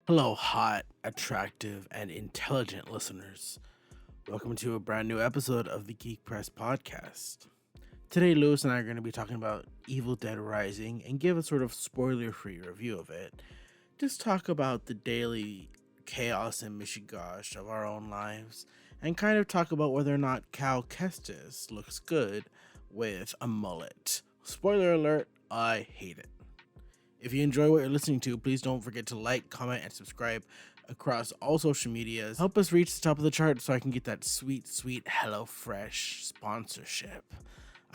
Hello, hot, attractive, and intelligent listeners. Welcome to a brand new episode of the Geek Press Podcast. Today, Lewis and I are going to be talking about Evil Dead Rising and give a sort of spoiler free review of it. Just talk about the daily chaos and mishigosh of our own lives and kind of talk about whether or not Kestis looks good with a mullet. Spoiler alert, I hate it. If you enjoy what you're listening to, please don't forget to like, comment, and subscribe across all social medias. Help us reach the top of the chart so I can get that sweet, sweet HelloFresh sponsorship.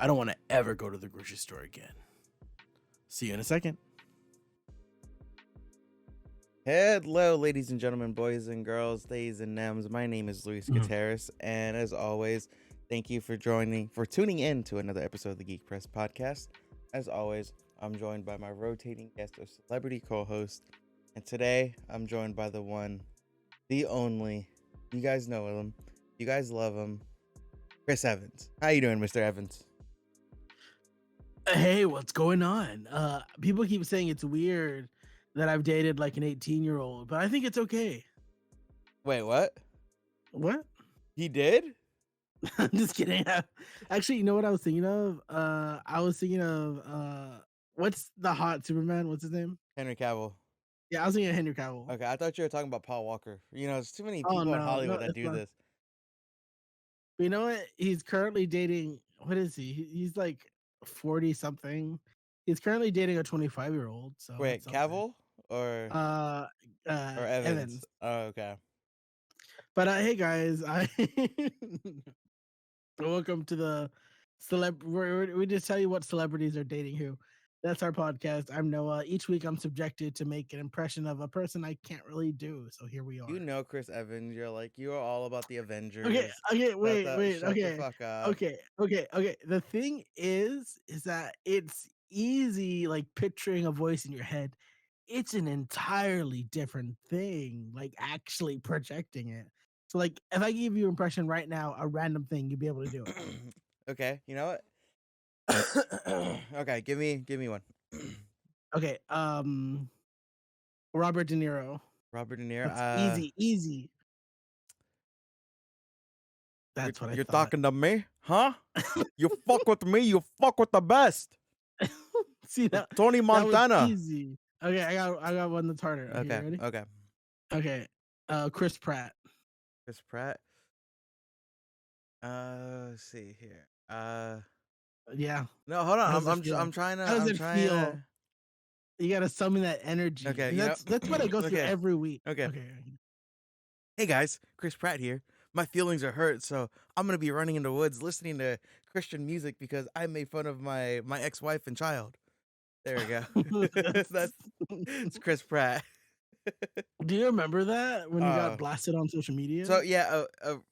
I don't want to ever go to the grocery store again. See you in a second. Hello, ladies and gentlemen, boys and girls, theys and nems. My name is Luis Gutierrez, and as always, thank you for tuning in to another episode of the Geek Press Podcast. As always, I'm joined by my rotating guest of celebrity co-host, and today I'm joined by the one, the only. You guys know him, you guys love him, Chris Evans. How you doing, Mr. Evans? Hey, what's going on? People keep saying it's weird that I've dated like an 18-year-old, but I think it's okay. Wait, what? What? He did? I'm just kidding. Actually, you know what I was thinking of? I was thinking of what's the hot Superman? What's his name? Henry Cavill. Yeah, I was thinking of Henry Cavill. Okay, I thought you were talking about Paul Walker. You know, there's too many Oh people in no, Hollywood no, that it's do not. this. But you know what? He's currently dating. What is he? He's like 40 something. He's currently dating a 25-year-old. So Wait, it's something. Cavill or Uh, Evans? Evans. Oh, okay. But hey guys, I welcome to the we just tell you what celebrities are dating who. That's our podcast. I'm Noah. Each week I'm subjected to make an impression of a person I can't really do. So here we are. You know Chris Evans. You're all about the Avengers. Okay, wait, Shut the okay. fuck up. Okay. The thing is that it's easy like picturing a voice in your head. It's an entirely different thing, like actually projecting it. So like if I give you an impression right now, a random thing, you'd be able to do it. Okay, you know what? Okay, give me one. Okay, Robert De Niro. Robert De Niro. That's easy. That's what I You're thought. talking to me, huh? You fuck with me. You fuck with the best. See that? Tony Montana. That was easy. Okay, I got one that's harder. Okay, ready? Okay. Okay, Chris Pratt. Chris Pratt. Let's see here. Yeah. No, hold on. I'm trying to. How does I'm it trying feel? to. You gotta summon that energy. Okay, And you know. that's what I go through Okay. every week. Okay. Okay. Hey guys, Chris Pratt here. My feelings are hurt, so I'm gonna be running in the woods listening to Christian music because I made fun of my ex-wife and child. There we go. It's Chris Pratt. Do you remember that when you got Uh, blasted on social media? so yeah,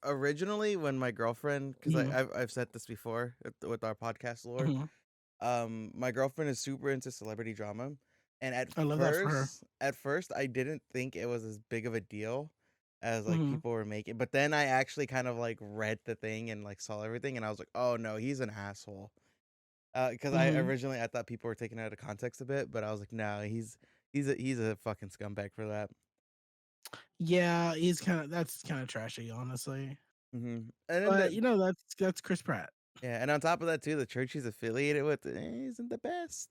originally when my girlfriend, because Mhm. I've said this before with our podcast lore, Mhm. my girlfriend is super into celebrity drama, and I love that for her. at first I didn't think it was as big of a deal as like Mhm. people were making, but then I actually kind of like read the thing and like saw everything, and I was like, oh no, he's an asshole. Because Mhm. I thought people were taking it out of context a bit, but I was like, no, he's a fucking scumbag for that. Yeah, that's kind of trashy, honestly. And then But you know that's Chris Pratt. yeah, and on top of that too, the church he's affiliated with isn't the best.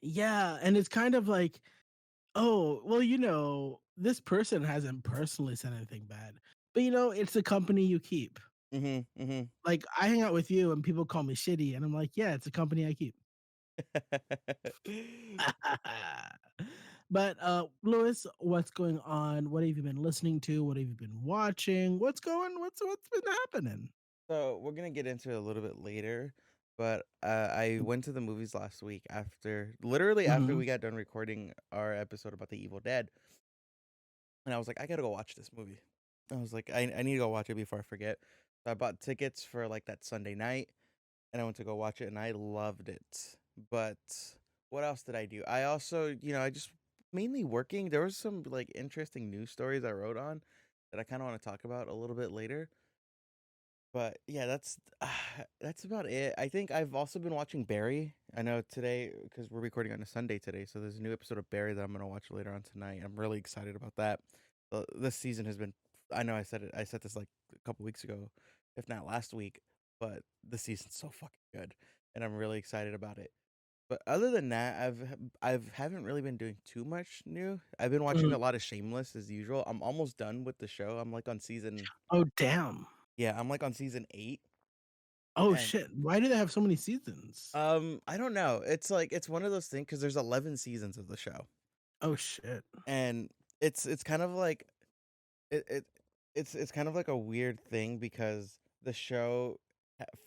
Yeah, and it's kind of like, oh, well, you know, this person hasn't personally said anything bad, but you know, it's the company you keep. Mm-hmm. Like I hang out with you and people call me shitty, and I'm like, yeah, it's a company I keep. But Lewis, what's going on? What have you been listening to? What have you been watching? What's been happening? So we're gonna get into it a little bit later, but I went to the movies last week literally after Mhm. we got done recording our episode about the Evil Dead, and I was like, I gotta go watch this movie. I was like, I need to go watch it before I forget. So I bought tickets for like that Sunday night, and I went to go watch it, and I loved it. But what else did I do? I also, I just mainly working. There was some like interesting news stories I wrote on that I kind of want to talk about a little bit later. But yeah, that's about it. I think I've also been watching Barry. I know today because we're recording on a Sunday today, so there's a new episode of Barry that I'm gonna watch later on tonight. I'm really excited about that. This season has been. I know I said it. I said this like a couple weeks ago, if not last week. But the season's so fucking good, and I'm really excited about it. But other than that, I've haven't really been doing too much new. I've been watching Mhm. a lot of Shameless as usual. I'm almost done with the show. I'm like on season. Oh, damn. Yeah, I'm like on season 8. Oh, And shit. Why do they have so many seasons? I don't know. It's like it's one of those things because there's 11 seasons of the show, Oh, shit. and it's kind of like it it's kind of like a weird thing because the show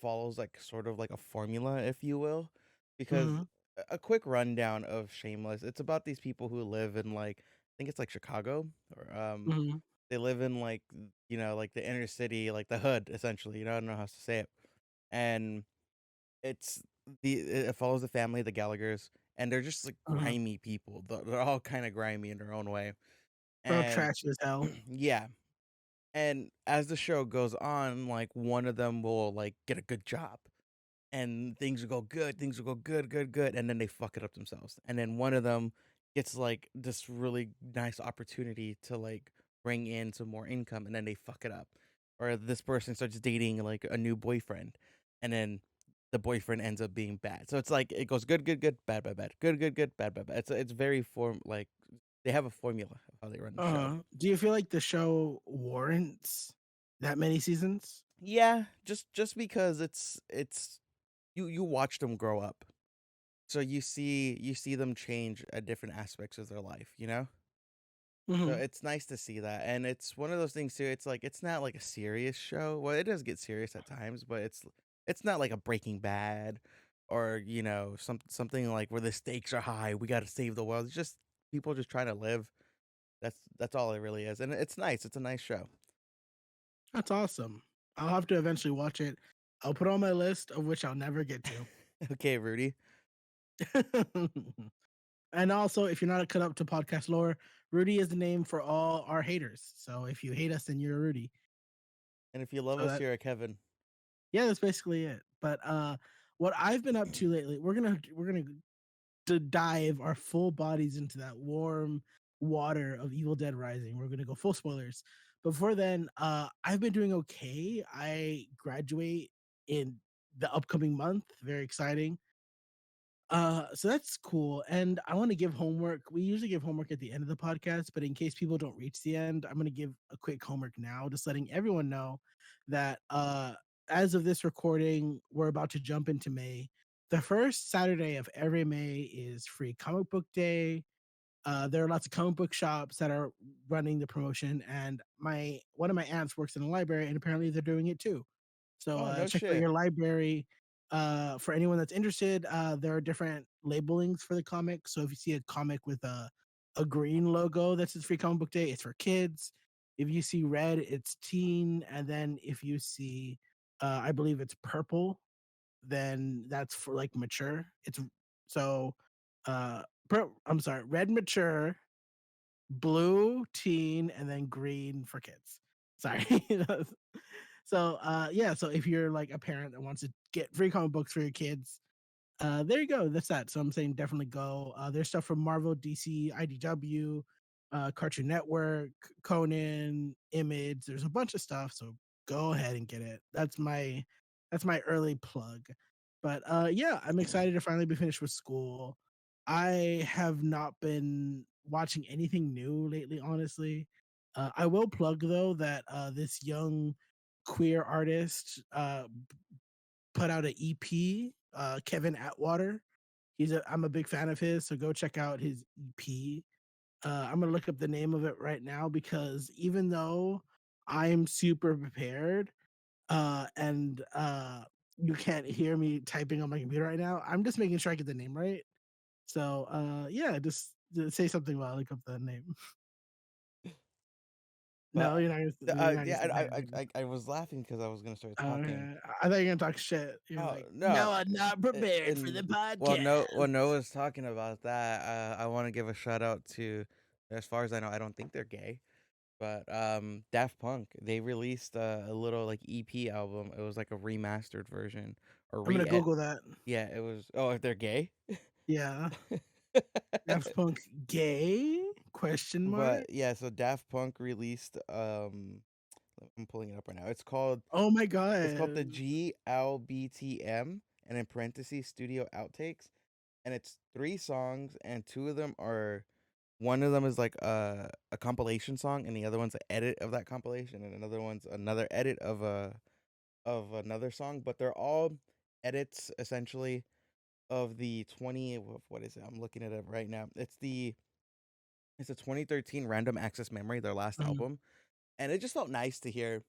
follows like sort of like a formula, if you will. Because Mhm. a quick rundown of Shameless, it's about these people who live in like I think it's like Chicago or Mhm. they live in like like the inner city, like the hood essentially. I don't know how to say it, and it's it follows the family, the Gallaghers, and they're just like Mhm. grimy people. They're all kind of grimy in their own way, Bro, and trash as hell. yeah. And as the show goes on, like one of them will like get a good job, and things will go good, things will go good, good, good, and then they fuck it up themselves. And then one of them gets like this really nice opportunity to like bring in some more income, and then they fuck it up. Or this person starts dating like a new boyfriend, and then the boyfriend ends up being bad. So it's like it goes good, good, good, bad, bad, bad, good, good, good, bad, bad, bad. It's very form like they have a formula of how they run the show. Do you feel like the show warrants that many seasons? Yeah, just because it's you watch them grow up. So you see them change at different aspects of their life. So Mhm. it's nice to see that. And it's one of those things too. It's like it's not like a serious show. Well, it does get serious at times, but it's not like a Breaking Bad or, something like where the stakes are high. We got to save the world. It's just people just trying to live. That's all it really is. And it's nice. It's a nice show. That's awesome. I'll have to eventually watch it. I'll put on my list of which I'll never get Okay, Rudy. to. And also, if you're not cut up to podcast lore, Rudy is the name for all our haters. So if you hate us, then you're a Rudy. And if you love So us, that you're a Kevin. yeah, that's basically it. But what I've been up to lately, we're gonna to dive our full bodies into that warm water of Evil Dead Rising. We're gonna go full spoilers. Before then, I've been doing okay. I graduate in the upcoming month. Very exciting. So that's cool. And I want to give homework. We usually give homework at the end of the podcast, but in case people don't reach the end, I'm going to give a quick homework now, just letting everyone know that as of this recording, we're about to jump into May. The first Saturday of every May is free comic book day. There are lots of comic book shops that are running the promotion, and my one of my aunts works in a library, and apparently they're doing it too. So Oh, no check out shit. your library. For anyone that's interested, there are different labelings for the comic. So if you see a comic with a green logo that says Free Comic Book Day, it's for kids. If you see red, it's teen, and then if you see, I believe it's purple, then that's for like mature. It's so, I'm sorry, red mature, blue teen, and then green for kids. Sorry. So yeah, so if you're like a parent that wants to get free comic books for your kids, there you go. That's that. So I'm saying definitely go. There's stuff from Marvel, DC, IDW, Cartoon Network, Conan, Image. There's a bunch of stuff. So go ahead and get it. That's my early plug. But yeah, I'm excited to finally be finished with school. I have not been watching anything new lately, honestly. I will plug though that this young queer artist put out an EP, Kevin Atwater. I'm a big fan of his, so go check out his EP. I'm gonna look up the name of it right now because even though I'm super prepared, and you can't hear me typing on my computer right now, I'm just making sure I get the name right. So yeah, just say something while I look up the name. But No, you're not gonna yeah, say hi or anything. I was laughing because I was gonna start talking. Okay. I thought you were gonna talk shit. You're Oh like, no, no, I'm not prepared for the and well, podcast. no, when Noah's talking about that, I want to give a shout out to, as far as I know, I don't think they're gay. But Daft Punk, they released a little like EP album. It was like a remastered version or I'm gonna re Google that. yeah, it was. Oh, if they're gay. Yeah. Daft Punk gay? Question But mark. yeah, so Daft Punk released I'm pulling it up right now. Oh my It's called the god. GLBTM, and in parentheses studio outtakes, and it's 3 songs, and one of them is like a compilation song, and the other one's an edit of that compilation, and another one's another edit of another song, but they're all edits essentially of the 20 what is it? I'm looking it up right now. It's a 2013 Random Access Memory, their last Mhm. album, and it just felt nice to hear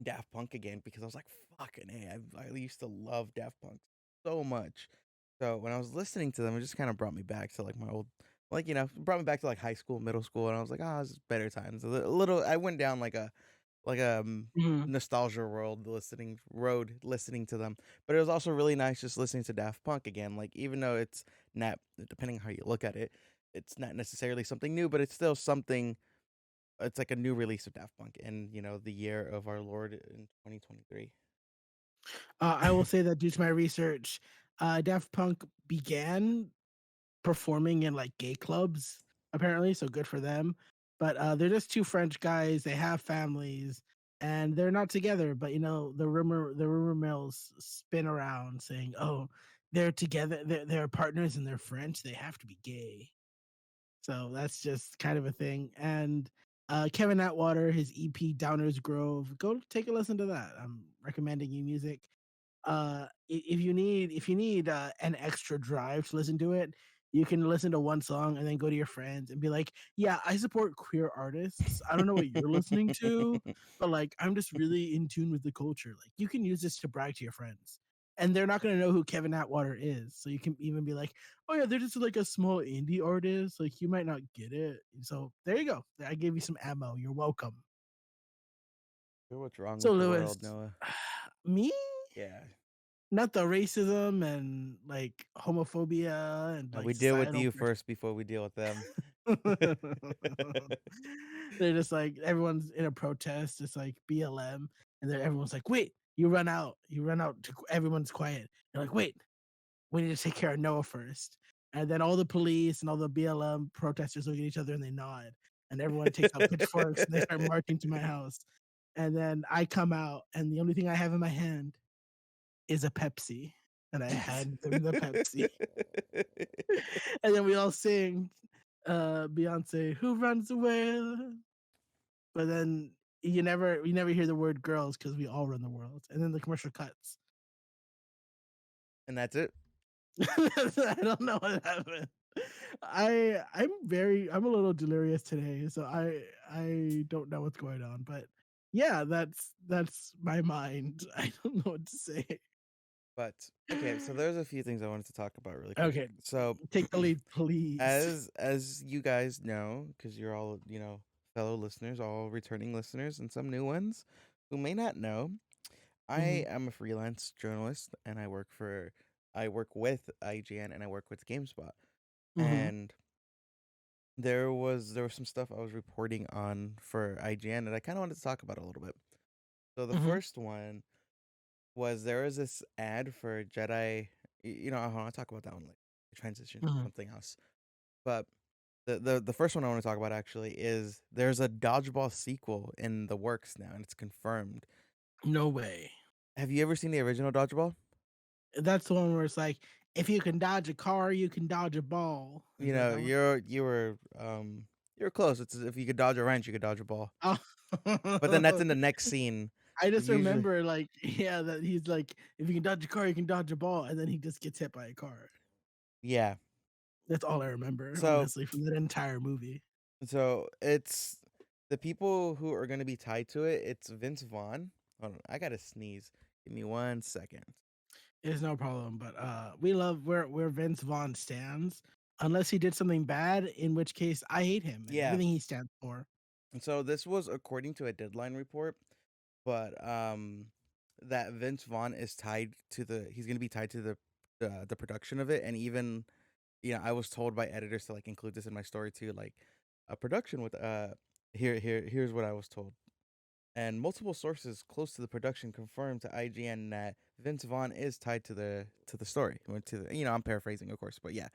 Daft Punk again because I was like, fucking hey, I used to love Daft Punk so much. So when I was listening to them, it just kind of brought me back to like my old, like brought me back to like high school, middle school, and I was like, ah, this is better times. A little, I went down like a Mhm. nostalgia road listening to them, but it was also really nice just listening to Daft Punk again. Like even though it's not, depending on how you look at it, it's not necessarily something new, but it's still something. It's like a new release of Daft Punk in the year of our Lord in 2023. I will say that due to my research, Daft Punk began performing in like gay clubs, apparently, so good for them. But they're just two French guys. They have families, and they're not together. But the rumor mills spin around saying, "Oh, they're together. They're partners, and they're French. They have to be gay." So that's just kind of a thing. And Kevin Atwater, his EP Downers Grove, go take a listen to that. I'm recommending you music. If you need an extra drive to listen to it, you can listen to one song and then go to your friends and be like, "Yeah, I support queer artists. I don't know what you're listening to, but like, I'm just really in tune with the culture." Like, you can use this to brag to your friends, and they're not gonna know who Kevin Atwater is. So you can even be like, "Oh yeah, they're just like a small indie artist. Like, you might not get it." So there you go. I gave you some ammo. You're welcome. What's wrong So with the Lewis, world, Noah? me, Yeah. not the racism and like homophobia and No, like we deal with societal you pressure. first before we deal with them. They're just like everyone's in a protest, it's like BLM, and then everyone's like, "Wait, you run out, everyone's quiet." They're like, "Wait, we need to take care of Noah first." And then all the police and all the BLM protesters look at each other and they nod, and everyone takes out pitchforks and they start marching to my house. And then I come out, and the only thing I have in my hand is a Pepsi, and I hand them the Pepsi. And then we all sing Beyonce, "Who Runs the World?" But then you never hear the word girls because we all run the world. And then the commercial cuts. And that's it. I don't know what happened. I'm a little delirious today, so I don't know what's going on. But yeah, that's my mind. I don't know what to say. But okay, so there's a few things I wanted to talk about really quick. Okay, So take the lead, please. as you guys know, because you're all fellow listeners, all returning listeners, and some new ones who may not know, I Mhm, am a freelance journalist, and I work with IGN, and I work with GameSpot. mhm, And there was some stuff I was reporting on for IGN that I kind of wanted to talk about a little bit. So the mhm, first one was there was this ad for Jedi. I want to talk about that one later. Transition to mhm. something else. But the first one I want to talk about actually is there's a Dodgeball sequel in the works now, and it's confirmed. No way. Have you ever seen the original Dodgeball? That's the one where it's like, if you can dodge a car, you can dodge a ball. Is You that know, that one? you're close. It's if you could dodge a wrench, you could dodge a ball. Oh. But then that's in the next scene. I just Usually, remember, like, yeah, that he's like, if you can dodge a car, you can dodge a ball, and then he just gets hit by a car. yeah. That's all I remember, So honestly, from that entire movie. so it's the people who are going to be tied to it. It's Vince Vaughn. Hold on, I gotta sneeze. Give me 1 second. It's no problem, but we love where Vince Vaughn stands, unless he did something bad, in which case I hate him and Yeah. everything he stands for. And so this was according to a Deadline report, but that Vince Vaughn is tied to he's going to be tied to the production of it, and even I was told by editors to like include this in my story too, like a production with Here's what I was told. And multiple sources close to the production confirmed to IGN that Vince Vaughn is tied to the story. I'm paraphrasing, of course, but yeah.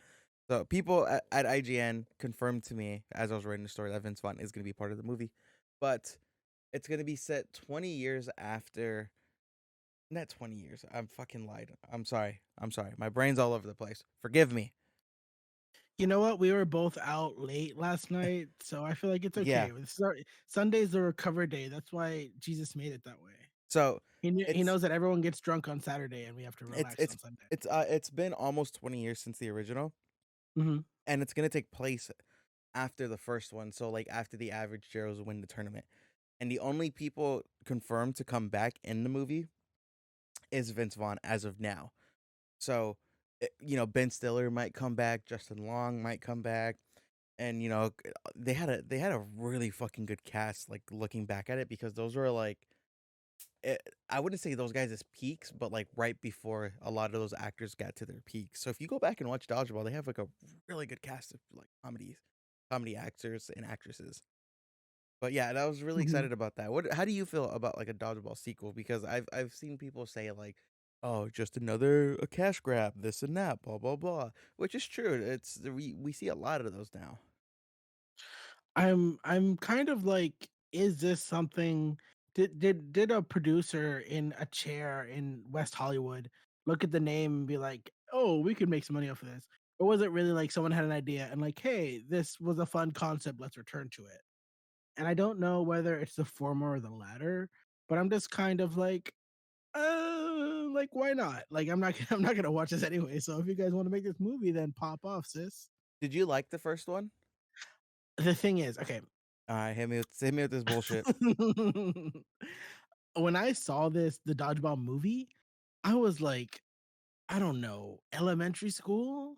So people at IGN confirmed to me as I was writing the story that Vince Vaughn is going to be part of the movie, but it's going to be set 20 years after. Not 20 years. I'm fucking lied. I'm sorry. My brain's all over the place. Forgive me. You know what? We were both out late last night, so I feel like it's Yeah. okay. Sunday's the recover day. That's why Jesus made it that way. So He it's knows that everyone gets drunk on Saturday, and we have to it's relax it's on Sunday. it's been almost 20 years since the original, Mm-hmm. and it's gonna take place after the first one. So like after the average Joes win the tournament, and the only people confirmed to come back in the movie is Vince Vaughn as of now. So Ben Stiller might come back, Justin Long might come back, and they had a really fucking good cast. Like looking back at it, because those were like I wouldn't say those guys as peaks, but like right before a lot of those actors got to their peaks. So if you go back and watch Dodgeball, they have like a really good cast of like comedy actors and actresses. But yeah, and I was really Mm-hmm. excited about that. How do you feel about like a Dodgeball sequel? Because I've seen people say like, oh, just another a cash grab, this and that, blah blah blah, which is true. We see a lot of those now. I'm kind of like, is this something? Did a producer in a chair in West Hollywood look at the name and be like, "Oh, we could make some money off of this," or was it really like someone had an idea and like, "Hey, this was a fun concept. Let's return to it." And I don't know whether it's the former or the latter, but I'm just kind of like why not? Like I'm not gonna watch this anyway. So if you guys want to make this movie, then pop off, sis. Did you like the first one? The thing is, okay, All right, hit me with this bullshit. when I saw the dodgeball movie, I was like, I don't know, elementary school,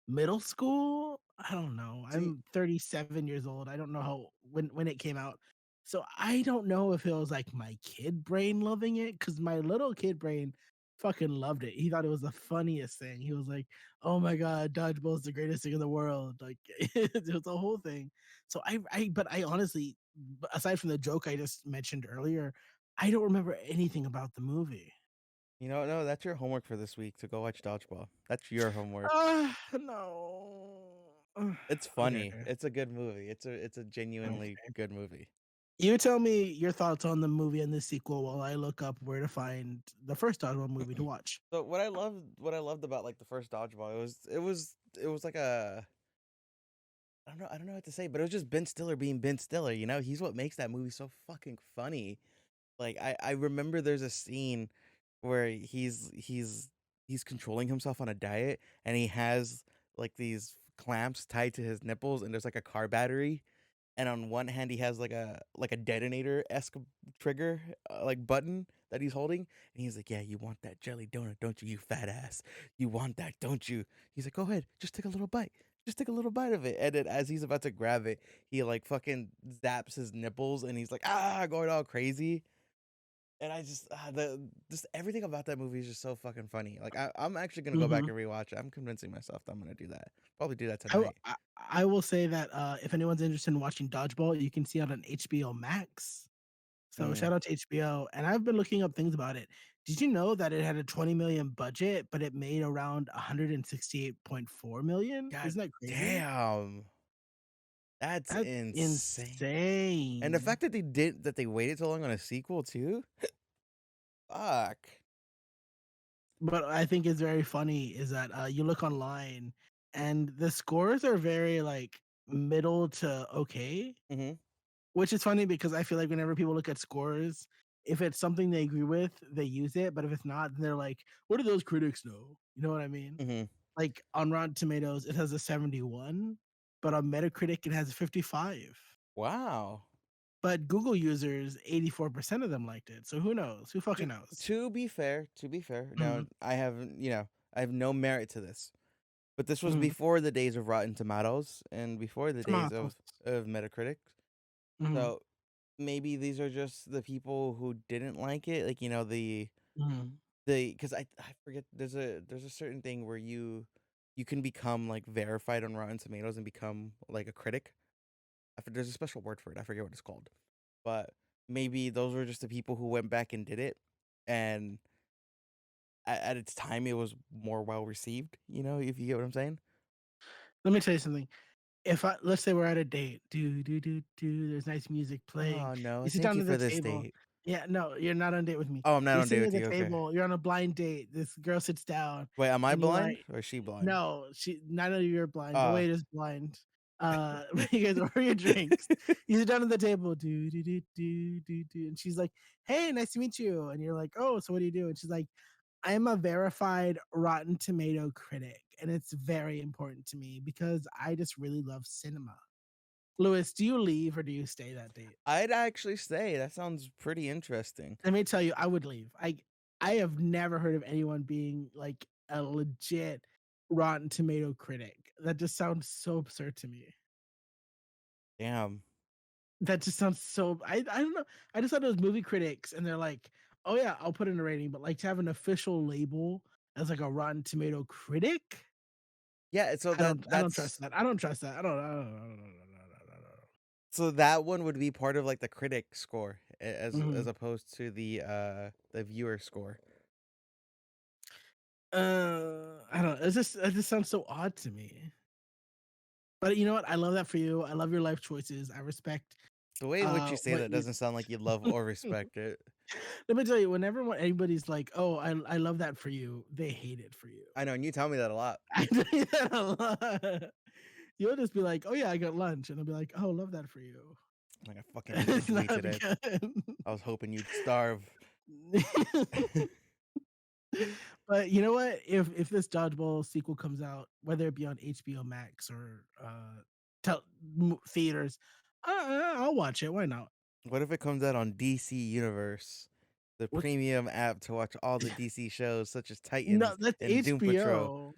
middle school. I don't know. See, I'm 37 years old. I don't know how when it came out. So I don't know if it was like my kid brain loving it, because my little kid brain fucking loved it. He thought it was the funniest thing. He was like, "Oh my god, dodgeball is the greatest thing in the world!" Like it was a whole thing. So but I honestly, aside from the joke I just mentioned earlier, I don't remember anything about the movie. no, that's your homework for this week to go watch Dodgeball. That's your homework. No. Ugh, It's okay. funny. It's a good movie. It's a genuinely Okay. good movie. You tell me your thoughts on the movie and the sequel while I look up where to find the first Dodgeball movie to watch. So what I loved about like the first Dodgeball, it was like a I don't know what to say, but it was just Ben Stiller being Ben Stiller. He's what makes that movie so fucking funny. Like I remember there's a scene where he's controlling himself on a diet, and he has like these clamps tied to his nipples, and there's like a car battery, and on one hand he has like a detonator esque trigger like button that he's holding, and he's like, yeah, you want that jelly donut, don't you fat ass, you want that, don't you? He's like, go ahead, just take a little bite of it. And then as he's about to grab it, he like fucking zaps his nipples, and he's like, going all crazy. And I just the just everything about that movie is just so fucking funny. Like I'm actually gonna go back Mhm. and rewatch it. I'm convincing myself that I'm gonna do that. Probably do that I, w- tonight. I I will say that if anyone's interested in watching Dodgeball, you can see it on HBO Max. So Mm. shout out to HBO. And I've been looking up things about it. Did you know that it had a 20 million budget, but it made around 168.4 million? God Isn't that crazy? damn. That's That's insane. And the insane. fact that they waited so long on a sequel too? Fuck. But I think is very funny is that you look online and the scores are very like middle to okay, Mhm. which is funny because I feel like whenever people look at scores, if it's something they agree with, they use it. But if it's not, then they're like, "What do those critics know?" You know what I mean? Mhm. Like on Rotten Tomatoes, it has a 71, but on Metacritic, it has a 55. Wow. But Google users, 84% of them liked it. So who knows? Who To, fucking knows? to be fair. Now Mhm, I have no merit to this. But this was mhm. before the days of Rotten Tomatoes and before the days of Tomatoes. of Metacritic. Mhm, So maybe these are just the people who didn't like it, like mhm. because I forget there's a certain thing where you can become like verified on Rotten Tomatoes and become like a critic. There's a special word for it. I forget what it's called, but maybe those were just the people who went back and did it, and at its time it was more well received. If you get what I'm saying. Let me tell you something. If let's say we're at a date, there's nice music playing. Oh no! You sit Thank down you at for the this table. date. Yeah, no, you're not on a date with me. Oh, I'm not You're on date sitting at with the you. Okay. table. You're on a blind date. This girl sits down, Wait, am I and you're blind like, or is she blind? no, she. None of you are blind. The Uh wait is blind. You guys order your drinks. You sit down at the table, and she's like, "Hey, nice to meet you." And you're like, "Oh, so what do you do?" And she's like, I'm a verified Rotten Tomato critic, and it's very important to me because I just really love cinema. Lewis, do you leave or do you stay that date? I'd actually say that sounds pretty interesting. Let me tell you, I would leave. I have never heard of anyone being like a legit Rotten Tomato critic. That just sounds so absurd to me. Damn. That just sounds so I don't know. I just thought it was movie critics and they're like, oh yeah, I'll put in a rating, but like to have an official label as like a Rotten Tomato critic. Yeah, so I don't trust that. I don't trust that. so that one would be part of like the critic score as Mhm. opposed to the viewer score. I don't know. It just sounds so odd to me. But you know what? I love that for you. I love your life choices. I respect The way in which you say what that you doesn't sound like you love or respect it. Let me tell you, whenever anybody's like, "Oh, I love that for you," they hate it for you. I know, and you tell me that a lot. I do that a lot. You'll just be like, "Oh yeah, I got lunch," and I'll be like, "Oh, love that for you." Like I fucking hated It's to not eat today. good. I was hoping you'd starve. But you know what? If this dodgeball sequel comes out, whether it be on HBO Max or theaters, I'll watch it. Why not? What if it comes out on DC Universe, the What? premium app to watch all the DC shows such as No, Titans that's and Doom Patrol? HBO.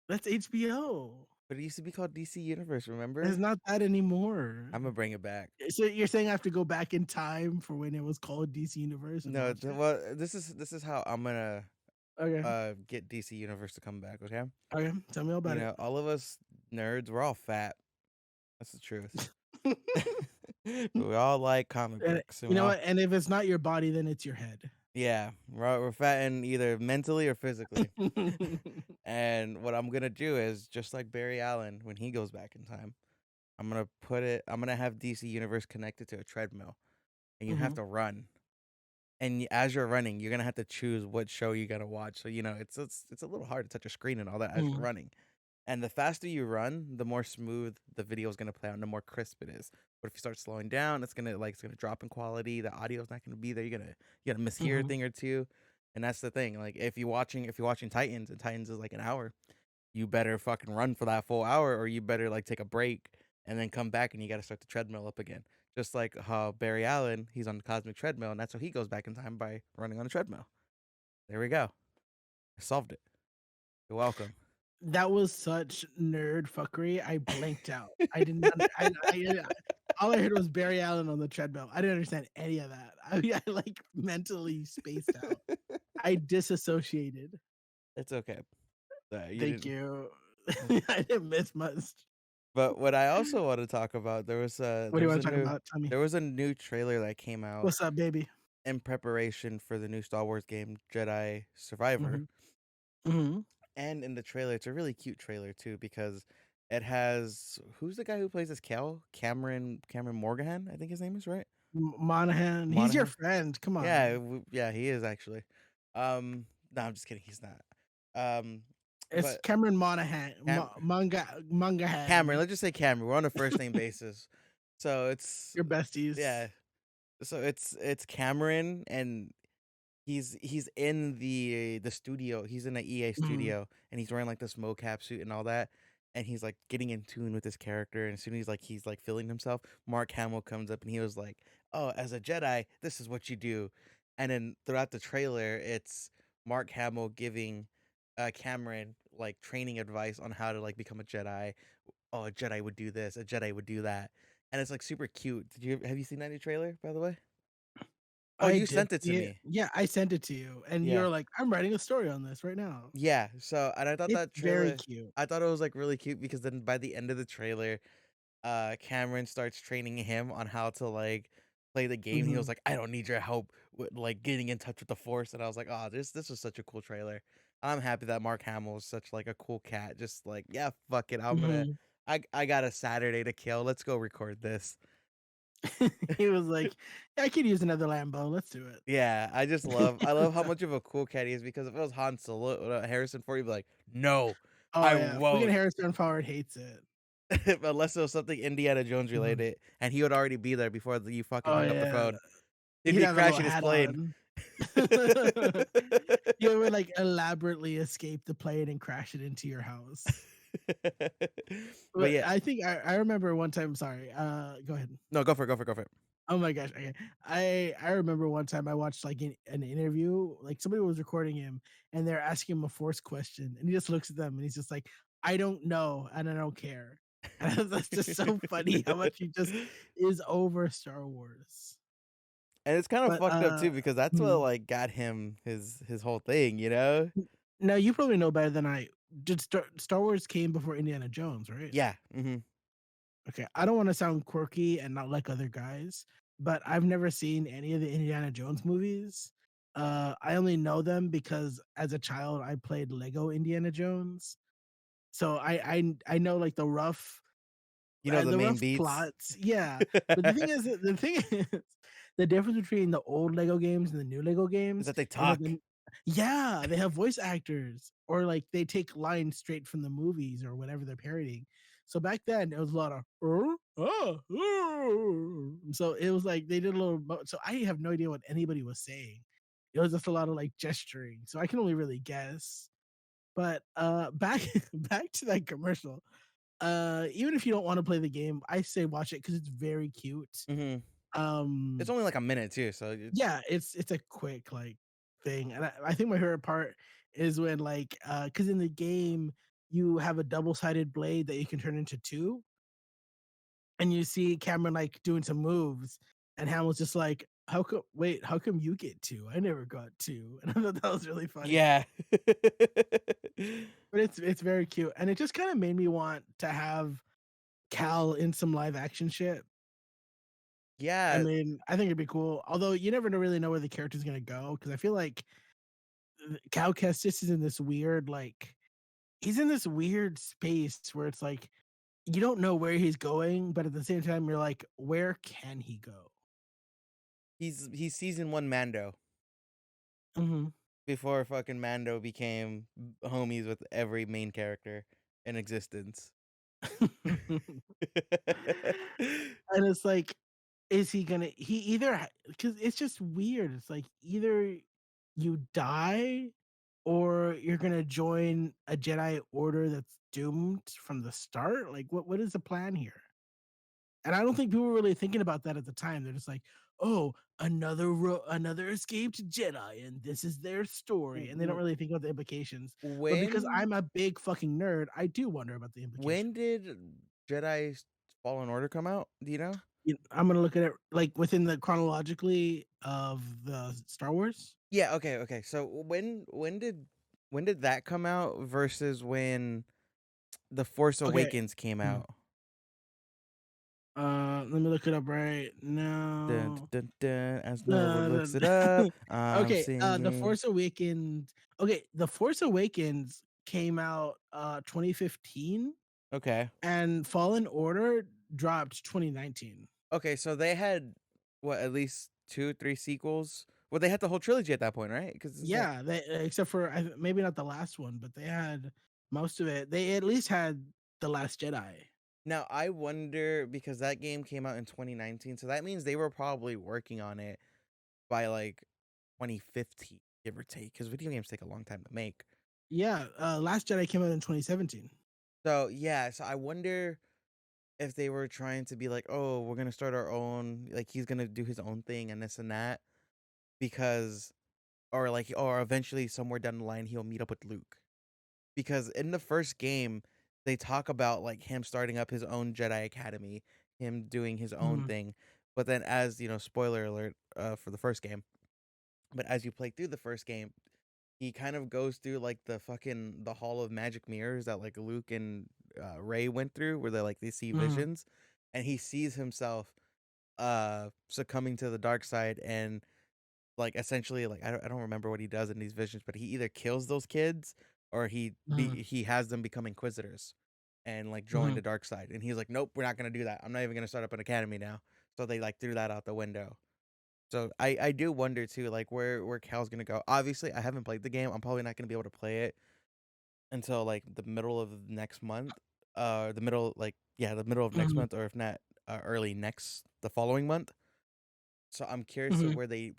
That's HBO. But it used to be called DC Universe, It's remember? not that anymore. I'm gonna bring it back. So you're saying I have to go back in time for when it was called DC Universe and No, watch it? well, this is how I'm gonna Okay. get DC Universe to come back. Okay, Okay. Tell me all about it. all of us nerds, we're all fat. That's the truth. We all like comic And books, and you we know all what? And if it's not your body, then it's your head. yeah, we're fat and either mentally or physically. And what I'm gonna do is just like Barry Allen when he goes back in time. I'm gonna have DC Universe connected to a treadmill, and you have Mhm, to run. And as you're running, you're gonna have to choose what show you're gonna watch. So it's a little hard to touch a screen and all that as you're mhm, running. And the faster you run, the more smooth the video is gonna play out, and the more crisp it is. But if you start slowing down, it's gonna drop in quality. The audio's not gonna be there. You're gonna mishear a mhm, thing or two. And that's the thing. Like if you're watching Titans and Titans is like an hour, you better fucking run for that full hour, or you better like take a break and then come back and you got to start the treadmill up again. Just like how Barry Allen, he's on the cosmic treadmill, and that's how he goes back in time by running on a treadmill. There we go. I solved it. You're welcome. That was such nerd fuckery. I blanked out. I didn't. All I heard was Barry Allen on the treadmill. I didn't understand any of that. I like mentally spaced out. I disassociated. It's okay. You Thank didn't. you. I didn't miss much. But what I also want to talk about, What do you want to talk about? Tell me. there was a new trailer that came out What's up, baby? in preparation for the new Star Wars game Jedi Survivor. Hmm. Hmm. And in the trailer, it's a really cute trailer too because it has who's the guy who plays this Cal? Cameron Morgan, I think his name is, right? Monahan. He's your Monahan. friend. Come Yeah, on. yeah, he is actually. No, I'm just kidding. He's not. Um, It's but Cameron Monahan. Cam- Cameron, Mangahan. let's just say Cameron. We're on a first name basis, so it's Your besties. yeah. So it's Cameron, and he's in the studio. He's in an EA Mhm, studio, and he's wearing like this mocap suit and all that. And he's like getting in tune with his character. And as soon as he's like feeling himself, Mark Hamill comes up and he was like, "Oh, as a Jedi, this is what you do." And then throughout the trailer, it's Mark Hamill giving Cameron like training advice on how to like become a Jedi. Oh, a Jedi would do this, a Jedi would do that. And it's like super cute. Have you seen that new trailer, by the way? Oh, I you did sent it to see it. me. Yeah, I sent it to you, and Yeah. you're like, "I'm writing a story on this right now." Yeah, so and I thought It's that very trailer cute. I thought it was like really cute because then by the end of the trailer, Cameron starts training him on how to like play the game. He was Mhm. like, "I don't need your help with like getting in touch with the Force," and I was like, "Oh, this was such a cool trailer." I'm happy that Mark Hamill is such like a cool cat. Just like, yeah, fuck it. Mhm. I got a Saturday to kill. Let's go record this. He was like, "Yeah, I could use another Lambo. Let's do it." Yeah, I love how much of a cool cat he is because if it was Han Solo, Harrison Ford, he'd be like, "No, Oh I yeah, freaking won't." Harrison Ford hates it. Unless it was something Indiana Jones Mhm. related, and he would already be there before you fucking Oh hung up the yeah, phone. He'd he'd be have a little crashing his hat plane. on. You would like elaborately escape the plane and crash it into your house. But But yeah, I think I remember one time. Sorry, go ahead. no, go for it, go for it, go for it. Oh my gosh. Okay. I remember one time I watched like an interview, like somebody was recording him and they're asking him a force question and he just looks at them and he's just like, I don't know and I don't care. And that's just so funny how much he just is over Star Wars. And it's kind of But fucked up too because that's what mhm. like got him his whole thing, you know? Now you probably know better than I did. Star Wars came before Indiana Jones, right? Yeah. Hmm. Okay, I don't want to sound quirky and not like other guys, but I've never seen any of the Indiana Jones movies. I only know them because as a child I played Lego Indiana Jones, so I know like You know the the main rough beats. plots. Yeah, but the thing is the difference between the old Lego games and the new Lego Is games that they is that talk. yeah, they have voice actors or like they take lines straight from the movies or whatever they're parodying. So back then it was a lot of so it was like they did a little so I have no idea what anybody was saying. It was just a lot of like gesturing. So I can only really guess. But back back to that commercial. Even if you don't want to play the game, I say watch it because it's very cute. Hmm. It's Um, only like a minute too, so yeah, it's a quick like thing, and I think my favorite part is when like because in the game you have a double sided blade that you can turn into two, and you see Cameron like doing some moves, and Hamill's just like, "How come? Wait, how come you get two? I never got two." And I thought that was really funny. yeah. But it's very cute, and it just kind of made me want to have Cal in some live action shit. I Yeah, mean, I think it'd be cool. Although you never really know where the character's gonna go because I feel like Cal Kestis is in this weird like he's in this weird space where it's like you don't know where he's going, but at the same time you're like, where can he go? he's season 1 Mando Mhm. before fucking Mando became homies with every main character in existence. And it's like, is he gonna he either because it's just weird. It's like either you die or you're gonna join a Jedi Order that's doomed from the start. Like, what is the plan here? And I don't think people were really thinking about that at the time. They're just like, "Oh, another escaped Jedi, and this is their story," and they don't W- really think about the implications. But because when I'm a big fucking nerd, I do wonder about the when implications. did Jedi Fallen Order come out? Do you know? I'm gonna look at it like within the chronologically of the Star Wars. Yeah, okay, okay. So when did that come out versus when The Force Okay, Awakens came mm, out? let me look it up right Dun, now. dun, dun, as Nova Uh, looks it up, I'm okay, The singing. Force Awakens. Okay, The Force Awakens came out 2015, Okay. and Fallen Order dropped 2019. Okay, so they had what, at least 2, 3 sequels? Well, they had the whole trilogy at that point, right? Because it's like Yeah, they except for maybe not the last one, but they had most of it. They at least had the Last Jedi. now I wonder because that game came out in 2019, so that means they were probably working on it by like 2015, give or take, because video games take a long time to make. Yeah, Last Jedi came out in 2017. So yeah, so I wonder if they were trying to be like, oh, we're gonna start our own, like he's gonna do his own thing and this and that, because or like or eventually somewhere down the line he'll meet up with Luke. Because in the first game, they talk about like him starting up his own Jedi Academy, him doing his own Mhm. thing. But then as you know, spoiler alert for the first game, but as you play through the first game, he kind of goes through like the fucking the hall of magic mirrors that like Luke and Rey went through, where they see Mhm. visions, and he sees himself succumbing to the dark side, and like essentially like I don't remember what he does in these visions, but he either kills those kids or Mhm. he has them become inquisitors and like join Mhm. the dark side. And he's like, nope, we're not gonna do that. I'm not even gonna start up an academy now. So they like threw that out the window. So I do wonder too, like where Cal's gonna go. Obviously, I haven't played the game. I'm probably not gonna be able to play it until like the middle of next month. The middle the middle of next Mhm. month, or if not early next the following month. So I'm curious to Mhm. where they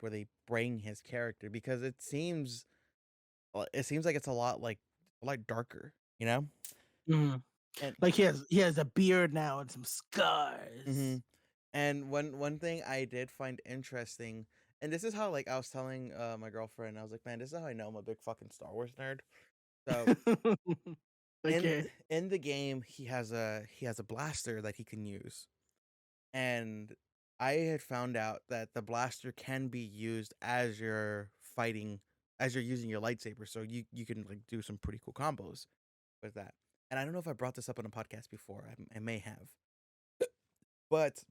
bring his character, because it seems like it's a lot darker, you know? Mhm. And Like he has a beard now and some hmm scars. and one thing I did find interesting, and this is how like I was telling my girlfriend, I was like, man, this is how I know I'm a big fucking Star Wars nerd. So Okay. in the game, he has a blaster that he can use, and I had found out that the blaster can be used as you're fighting, as you're using your lightsaber. So you can like do some pretty cool combos with that. And I don't know if I brought this up on a podcast before. I may have, but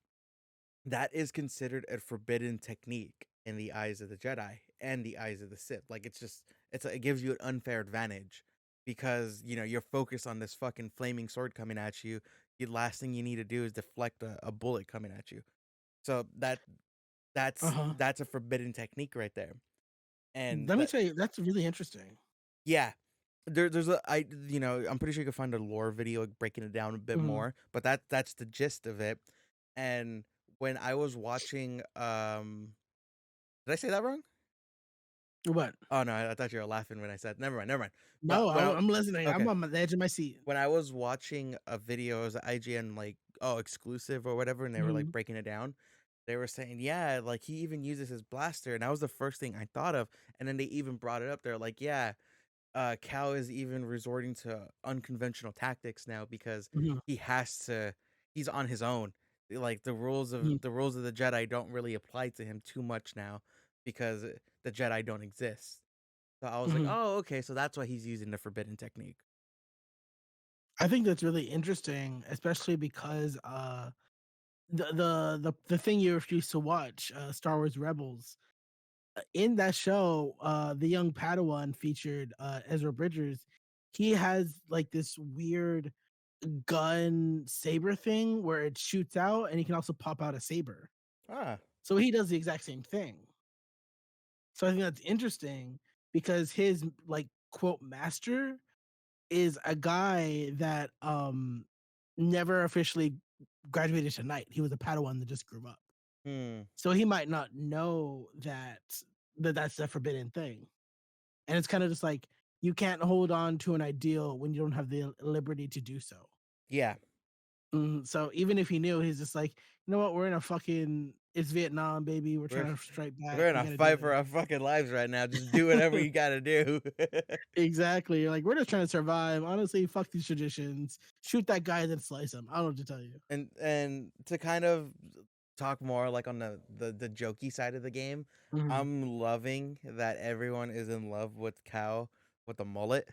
that is considered a forbidden technique in the eyes of the Jedi and the eyes of the Sith. Like it gives you an unfair advantage, because you're focused on this fucking flaming sword coming at you. The last thing you need to do is deflect a bullet coming at you. So Uh-huh. that's a forbidden technique right there. And Let me tell you, that's really interesting. yeah, there's a I you know I'm pretty sure you can find a lore video breaking it down a bit Mhm. more, but that's the gist of it. And when I was watching, did I say that wrong? What? Oh no, I thought you were laughing when I said. Never mind, never mind. No, But I'm listening. I'm okay, on the edge of my seat. when I was watching a video, it was IGN like, oh, exclusive or whatever, and they were like Mhm. breaking it down. They were saying, yeah, like he even uses his blaster, and that was the first thing I thought of. And then they even brought it up. They're like, yeah, Cal is even resorting to unconventional tactics now, because Mhm. he has to. He's on his own. Like Mhm. the rules of the Jedi don't really apply to him too much now, because the Jedi don't exist. So I was like, Mhm. oh, okay, so that's why he's using the forbidden technique. I think that's really interesting, especially because the thing you refuse to watch, Star Wars Rebels. In that show, the young Padawan featured Ezra Bridgers. He has like this weird gun saber thing where it shoots out and he can also pop out a saber. Ah, So he does the exact same thing. So I think that's interesting because his like quote master is a guy that never officially graduated to knight. He was a Padawan that just grew up. hmm, So he might not know that that's a forbidden thing. And it's kind of just like you can't hold on to an ideal when you don't have the liberty to do so. yeah, So even if he knew, he's just like, you know what? We're in a fucking it's Vietnam, baby. We're we're trying to strike back. we're in We a got to do fight for our fucking lives right now. Just do whatever this. you gotta do. Exactly. You're like, we're just trying to survive. Honestly, fuck these traditions. Shoot that guy, then slice him. I don't know what to tell you. And to kind of talk more like on the jokey side of the game, Mhm. I'm loving that everyone is in love with Cow with the mullet.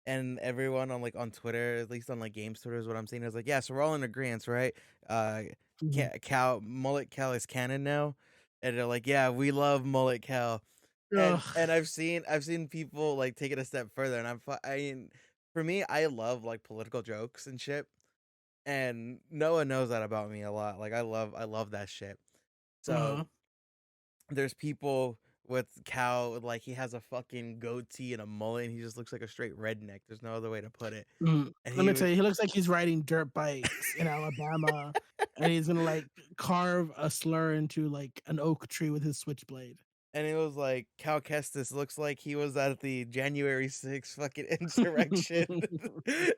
And everyone on like on Twitter, at least on like games Twitter, is what I'm seeing, is like, yeah, so we're all in agreement, right? Uh, Mhm. Cow Mullet Cow is canon now, and they're like, yeah, we love Mullet Cow, and Ugh. I've seen people like take it a step further, and I mean, for me, I love like political jokes and shit, and Noah knows that about me a lot. Like I love that shit. So Uh-huh. there's people with Cal, like he has a fucking goatee and a mullet, and he just looks like a straight redneck. There's no other way to put it. And Let he me was, tell you, he looks like he's riding dirt bikes in Alabama, and he's gonna like carve a slur into like an oak tree with his switchblade. and it was like Cal Kestis looks like he was at the January 6th fucking insurrection.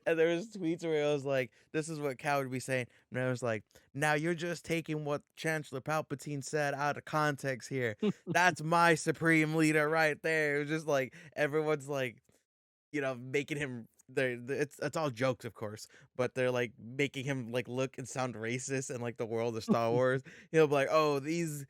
And there was tweets where it was like, "This is what Cal would be saying," and it was like, "Now you're just taking what Chancellor Palpatine said out of context here. That's my supreme leader right there." It was just like everyone's like, making him it's all jokes, of course, but they're like making him like look and sound racist in like the world of Star Wars. He'll be like, "Oh, these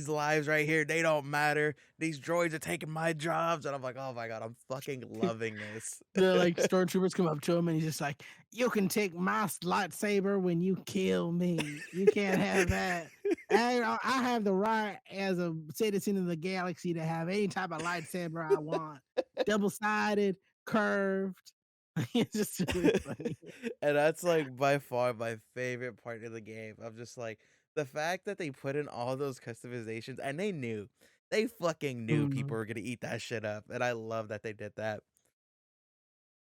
lives right here, they don't matter. These droids are taking my jobs," and I'm like, "Oh my god, I'm fucking loving this." The like stormtroopers come up to him and he's just like, "You can take my lightsaber when you kill me. You can't have that. I have the right as a citizen of the galaxy to have any type of lightsaber I want. Double sided, curved." It's just really funny. And that's like by far my favorite part of the game. I'm just like the fact that they put in all those customizations and they fucking knew Mm. people were gonna eat that shit up, and I love that they did that.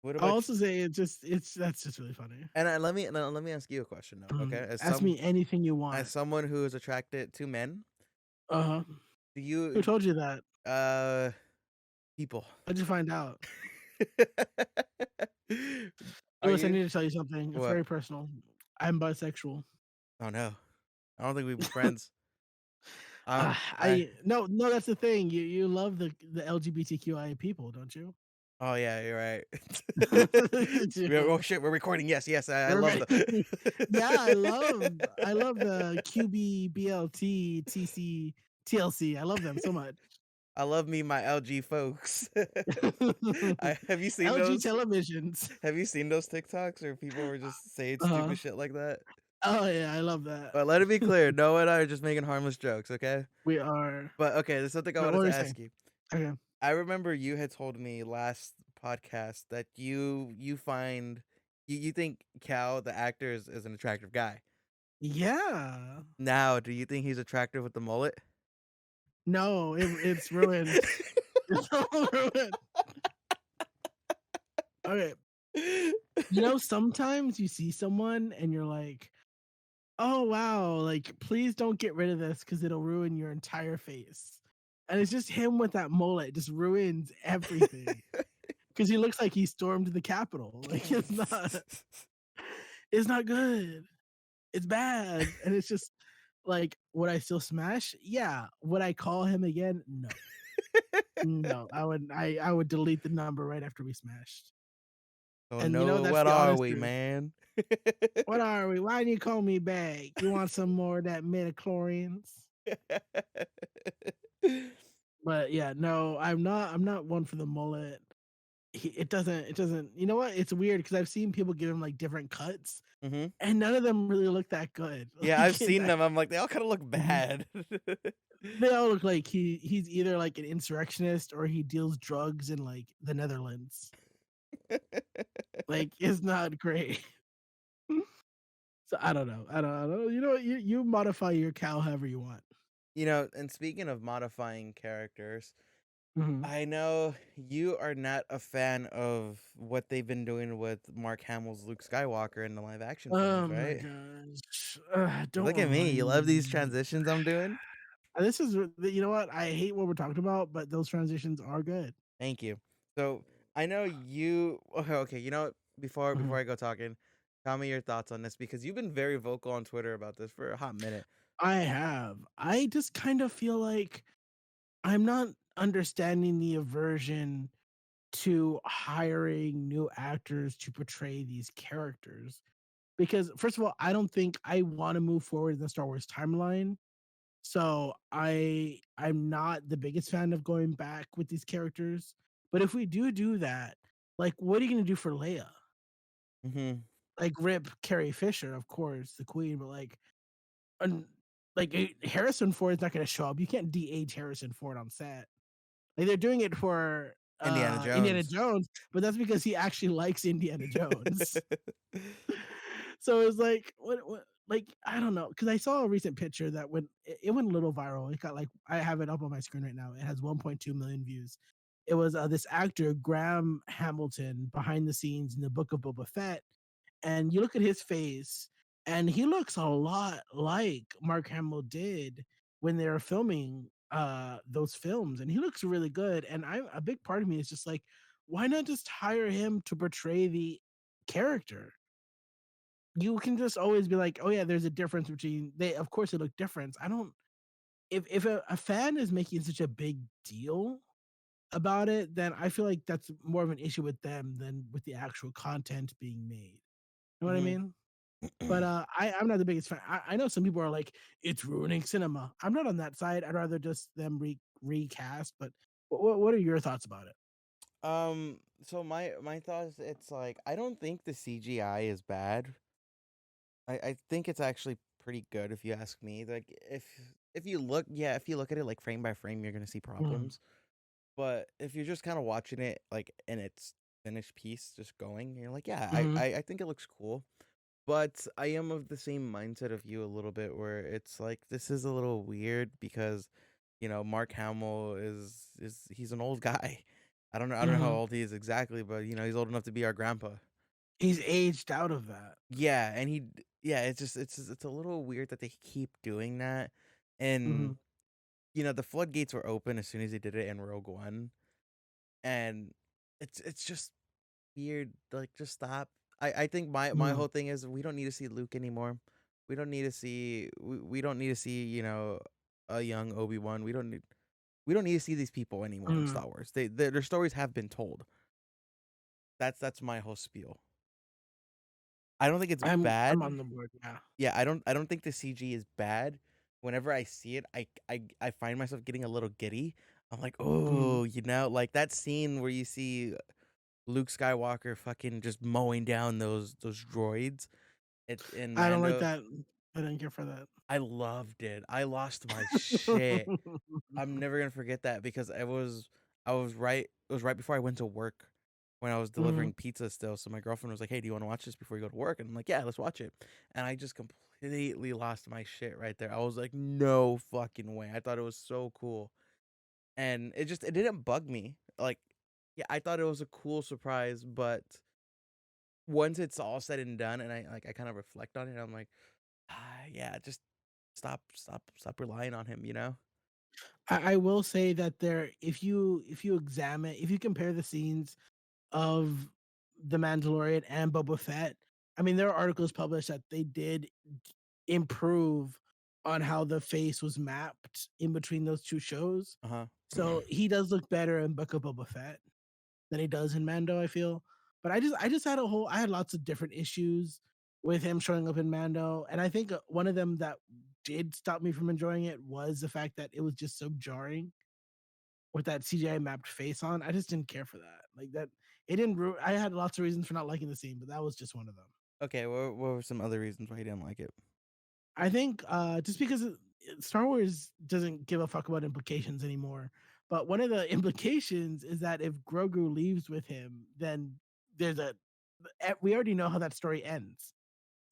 What I'll about you? also say it's that's just really funny. And let me ask you a question though, okay? Ask me anything you As want. someone who is attracted to men, Uh-huh. do Who you told you that? uh people How'd you find out? are Lewis, I you need to tell you something. It's what? very personal. I'm bisexual. Oh no, I don't think we'd be friends. I I no, that's the thing. You love the LGBTQIA people, don't you? Oh yeah, you're right. Oh You- shit, we're recording. Yes, yes, I We're love ready. the. Yeah, I love the QB, BLT, TC, TLC. I love them so much. I love me my LG folks. Have you seen LG those? televisions. Have you seen those TikToks where people were just saying Uh, stupid shit like that? oh yeah, I love that. But let it be clear, Noah and I are just making harmless jokes, okay? We are. But okay, there's something I What wanted were to you saying? ask you. Okay. I remember you had told me last podcast that you find you think Cal, the actor, is an attractive guy. Yeah. Now, do you think he's attractive with the mullet? No, it's ruined. It's all ruined. Okay. You know, sometimes you see someone and you're like, oh wow, like please don't get rid of this because it'll ruin your entire face. And it's just him with that mullet just ruins everything. Because he looks like he stormed the Capitol. Like it's not good. It's bad. And it's just like, would I still smash? Yeah. Would I call him again? No. No. I would delete the number right after we smashed. Oh And you know, no, that's what the are honest we, truth. man? What are we? Why didn't you call me back? You want some more of that midichlorians? But yeah, no, I'm not one for the mullet. It doesn't, you know what? It's weird because I've seen people give him like different cuts Hmm. and none of them really look that good. Yeah, I've Like seen them. I'm like, they all kind of look Mhm. bad. They all look like he's either like an insurrectionist or he deals drugs in like the Netherlands. Like it's not great. So I don't know. I don't know. You know what? You modify your cow however you want. And speaking of modifying characters, Mhm. I know you are not a fan of what they've been doing with Mark Hamill's Luke Skywalker in the live action films, Oh my right? gosh. Don't Look at me. You remind love these me. transitions I'm doing? This is you know what? I hate what we're talking about, but those transitions are good. Thank you. So I know you. Okay. You know what? Before Mhm. I go talking, tell me your thoughts on this because you've been very vocal on Twitter about this for a hot minute. I have. I just kind of feel like I'm not understanding the aversion to hiring new actors to portray these characters. Because first of all, I don't think I want to move forward in the Star Wars timeline. So I'm not the biggest fan of going back with these characters. But if we do that, like what are you gonna do for Leia? Hmm. Like rip Carrie Fisher, of course, the queen, but un- Harrison Ford is not gonna show up. You can't de-age Harrison Ford on set. Like they're doing it for Indiana Indiana Jones. Jones, but that's because he actually likes Indiana Jones. So it's like what like I don't know because I saw a recent picture that it went a little viral. It got like I have it up on my screen right now. It has 1.2 million views. It was this actor Graham Hamilton behind the scenes in the Book of Boba Fett, and you look at his face, and he looks a lot like Mark Hamill did when they were filming those films, and he looks really good. And I a big part of me is just like, why not just hire him to portray the character? You can just always be like, oh yeah, there's a difference between they. Of course, they look different. I don't. If a fan is making such a big deal, about it, then I feel like that's more of an issue with them than with the actual content being made. You know what I Hmm. mean? But I'm not the biggest fan. I know some people are like, it's ruining cinema. I'm not on that side. I'd rather just them recast. But what are your thoughts about it? So my thoughts, it's like I don't think the CGI is bad. I think it's actually pretty good if you ask me. Like if you look, yeah, if you look at it like frame by frame, you're gonna see Mhm, problems. But if you're just kind of watching it like in its finished piece, just going, you're like, yeah, mhm, I think it looks cool. But I am of the same mindset of you a little bit, where it's like this is a little weird because, Mark Hamill is he's an old guy. I don't know how mhm. old he is exactly, but he's old enough to be our grandpa. He's aged out of that. Yeah, and yeah, it's a little weird that they keep doing that. And Mhm, the floodgates were open as soon as he did it in Rogue One, and it's just weird. Like, just stop. I think my mhm, whole thing is we don't need to see Luke anymore. We don't need to see a young Obi-Wan. We don't need to see these people anymore in mhm. Star Wars. Their stories have been told. That's my whole spiel. I don't think it's I'm bad. on the board. Yeah. Yeah, I don't think the CG is bad. Whenever I see it, I find myself getting a little giddy. I'm like, Mhm. oh, like that scene where you see Luke Skywalker fucking just mowing down those droids. It's in I don't like Mando. that. I didn't care for that. I loved it. I lost my shit. I'm never gonna forget that because I was right. It was right before I went to work when I was Mhm. delivering pizza still. So my girlfriend was like, "Hey, do you want to watch this before you go to work?" And I'm like, "Yeah, let's watch it." And I just completely lost my shit right there. I was like, "No fucking way!" I thought it was so cool, and it didn't bug me. Like, yeah, I thought it was a cool surprise, but once it's all said and done, and I kind of reflect on it, I'm like, yeah, just stop relying on him. I will say that if you compare the scenes of the Mandalorian and Boba Fett, I mean there are articles published that they did improve on how the face was mapped in between those two shows. Uh huh. So he does look better in Book of Boba Fett than he does in Mando, I feel. But I just I had lots of different issues with him showing up in Mando, and I think one of them that did stop me from enjoying it was the fact that it was just so jarring with that CGI mapped face on. I just didn't care for that. Like that, it didn't. I had lots of reasons for not liking the scene, but that was just one of them. Okay, what were some other reasons why you didn't like it? I think just because Star Wars doesn't give a fuck about implications anymore. But one of the implications is that if Grogu leaves with him, then there's we already know how that story ends.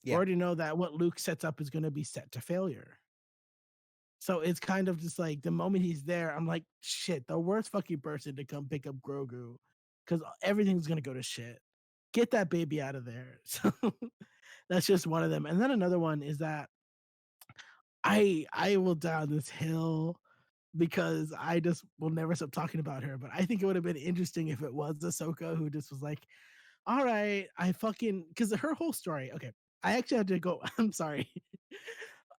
We Yeah. already know that what Luke sets up is going to be set to failure. So it's kind of just like the moment he's there, I'm like, shit, the worst fucking person to come pick up Grogu because everything's going to go to shit. Get that baby out of there. So that's just one of them. And then another one is that I will die on this hill because I just will never stop talking about her. But I think it would have been interesting if it was Ahsoka who just was like, all right, I fucking because her whole story. Okay, I actually had to go. I'm sorry.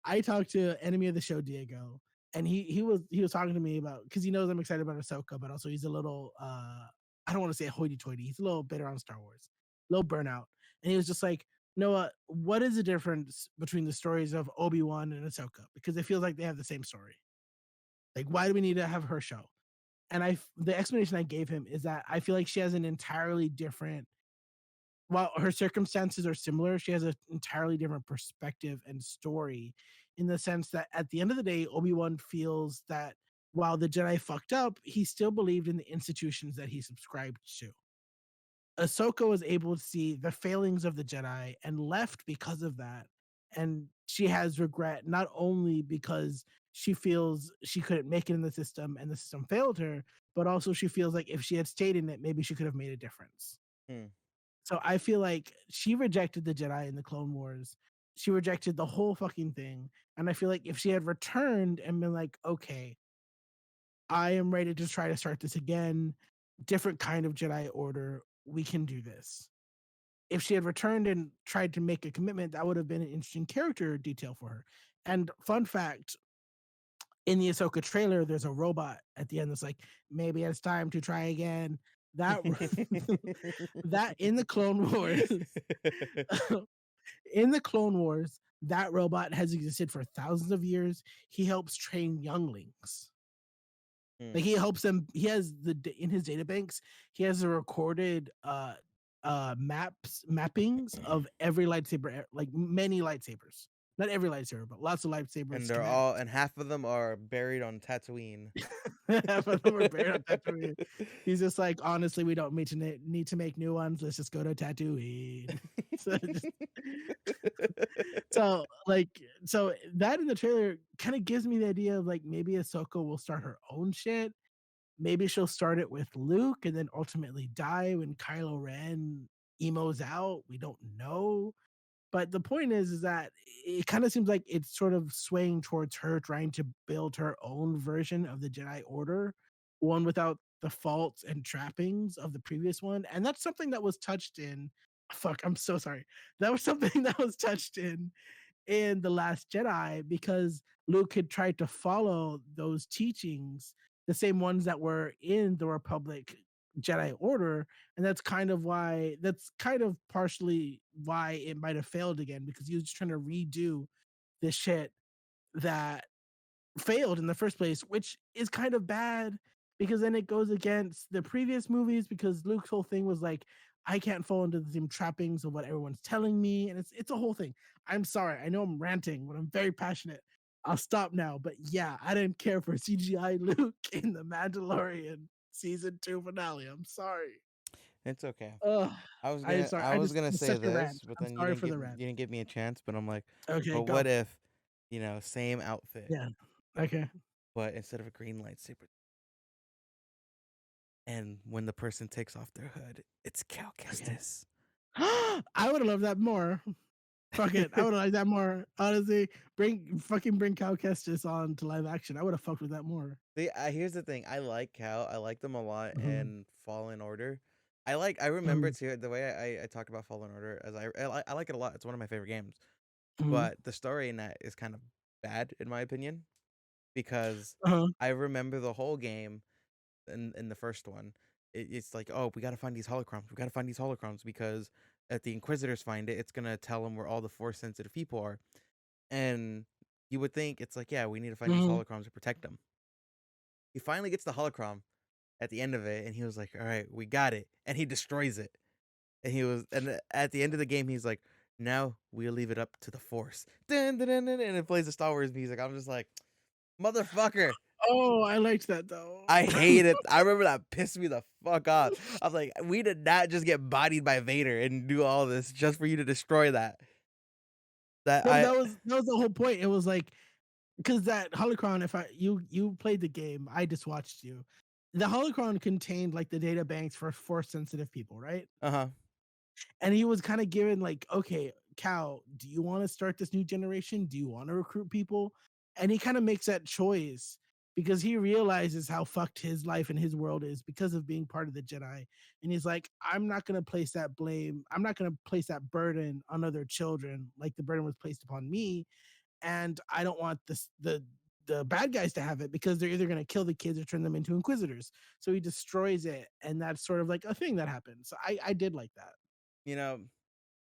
I talked to enemy of the show Diego, and he was talking to me about because he knows I'm excited about Ahsoka, but also he's a little I don't want to say hoity-toity. He's a little bitter on Star Wars, a little burnout, and he was just like, Noah, what is the difference between the stories of Obi-Wan and Ahsoka? Because it feels like they have the same story. Like, why do we need to have her show? And the explanation I gave him is that I feel like she has an entirely different while her circumstances are similar, she has an entirely different perspective and story in the sense that at the end of the day, Obi-Wan feels that while the Jedi fucked up, he still believed in the institutions that he subscribed to. Ahsoka was able to see the failings of the Jedi and left because of that. And she has regret not only because she feels she couldn't make it in the system and the system failed her, but also she feels like if she had stayed in it, maybe she could have made a difference. Hmm. So I feel like she rejected the Jedi in the Clone Wars. She rejected the whole fucking thing. And I feel like if she had returned and been like, okay, I am ready to try to start this again, different kind of Jedi order, we can do this. If she had returned and tried to make a commitment, that would have been an interesting character detail for her. And fun fact, In the Ahsoka trailer, there's a robot at the end that's like, maybe it's time to try again. That that in the Clone Wars, in the Clone Wars, that robot has existed for thousands of years. He helps train younglings. Like he helps them. He has in his databanks. He has a recorded mappings of every lightsaber, like many lightsabers. Not every lightsaber, but lots of lightsaber And they're schematics. all, and half of them are buried on Tatooine. Half of them are buried on Tatooine. He's just like, honestly, we don't need to make new ones. Let's just go to Tatooine. So, so that in the trailer kind of gives me the idea of like maybe Ahsoka will start her own shit. Maybe she'll start it with Luke and then ultimately die when Kylo Ren emos out. We don't know. But the point is that it kind of seems like it's sort of swaying towards her trying to build her own version of the Jedi Order, one without the faults and trappings of the previous one. And that's something that was touched in. Fuck, I'm so sorry. That was something that was touched in The Last Jedi because Luke had tried to follow those teachings, the same ones that were in the Republic Jedi Order, and that's kind of partially why it might have failed again because he was just trying to redo this shit that failed in the first place, which is kind of bad because then it goes against the previous movies because Luke's whole thing was like, I can't fall into the same trappings of what everyone's telling me. And it's a whole thing. I'm sorry. I know I'm ranting, but I'm very passionate. I'll stop now. But yeah, I didn't care for CGI Luke in the Mandalorian season 2 finale. I'm sorry. It's okay. Ugh. I'm sorry. I was gonna It's say such a rant. this, but I'm then sorry for the rant. you didn't give me a chance. But I'm like, Okay, but go. what if, same outfit, Yeah. Okay. but instead of a green lightsaber, and when the person takes off their hood, it's Cal Kestis. Okay. I would have loved that more. Fuck it. I would have liked that more. Honestly, bring Cal Kestis on to live action. I would have fucked with that more. See, here's the thing. I like Cal. I like them a lot Mhm. in Fallen Order. I remember Mhm. too the way I talk about Fallen Order as I like it a lot. It's one of my favorite games. Mhm. But the story in that is kind of bad in my opinion because Uh-huh. I remember the whole game in the first one. It's like, oh, we got to find these holocrons. We got to find these holocrons because if the Inquisitors find it, it's gonna tell them where all the Force sensitive people are. And you would think it's like, yeah, we need to find these Mhm. holocrons to protect them. He finally gets the holocron at the end of it, and he was like, all right, we got it, and he destroys it. And at the end of the game, he's like, now we'll leave it up to the Force. Dun, dun, dun, dun, and it plays the Star Wars music. I'm just like, motherfucker. Oh, I liked that though. I hate it. I remember that pissed me the fuck off. I was like, we did not just get bodied by Vader and do all this just for you to destroy that. That No, I that was the whole point. It was like because that holocron, if you played the game, I just watched you. The holocron contained like the data banks for force sensitive people, right? uh-huh. And he was kind of given like, okay, Cal, do you want to start this new generation? Do you want to recruit people? And he kind of makes that choice because he realizes how fucked his life and his world is because of being part of the Jedi. And he's like, I'm not going to place that blame. I'm not going to place that burden on other children like the burden was placed upon me. And I don't want the bad guys to have it because they're either going to kill the kids or turn them into inquisitors. So he destroys it, and that's sort of like a thing that happens. So I did like that. You know,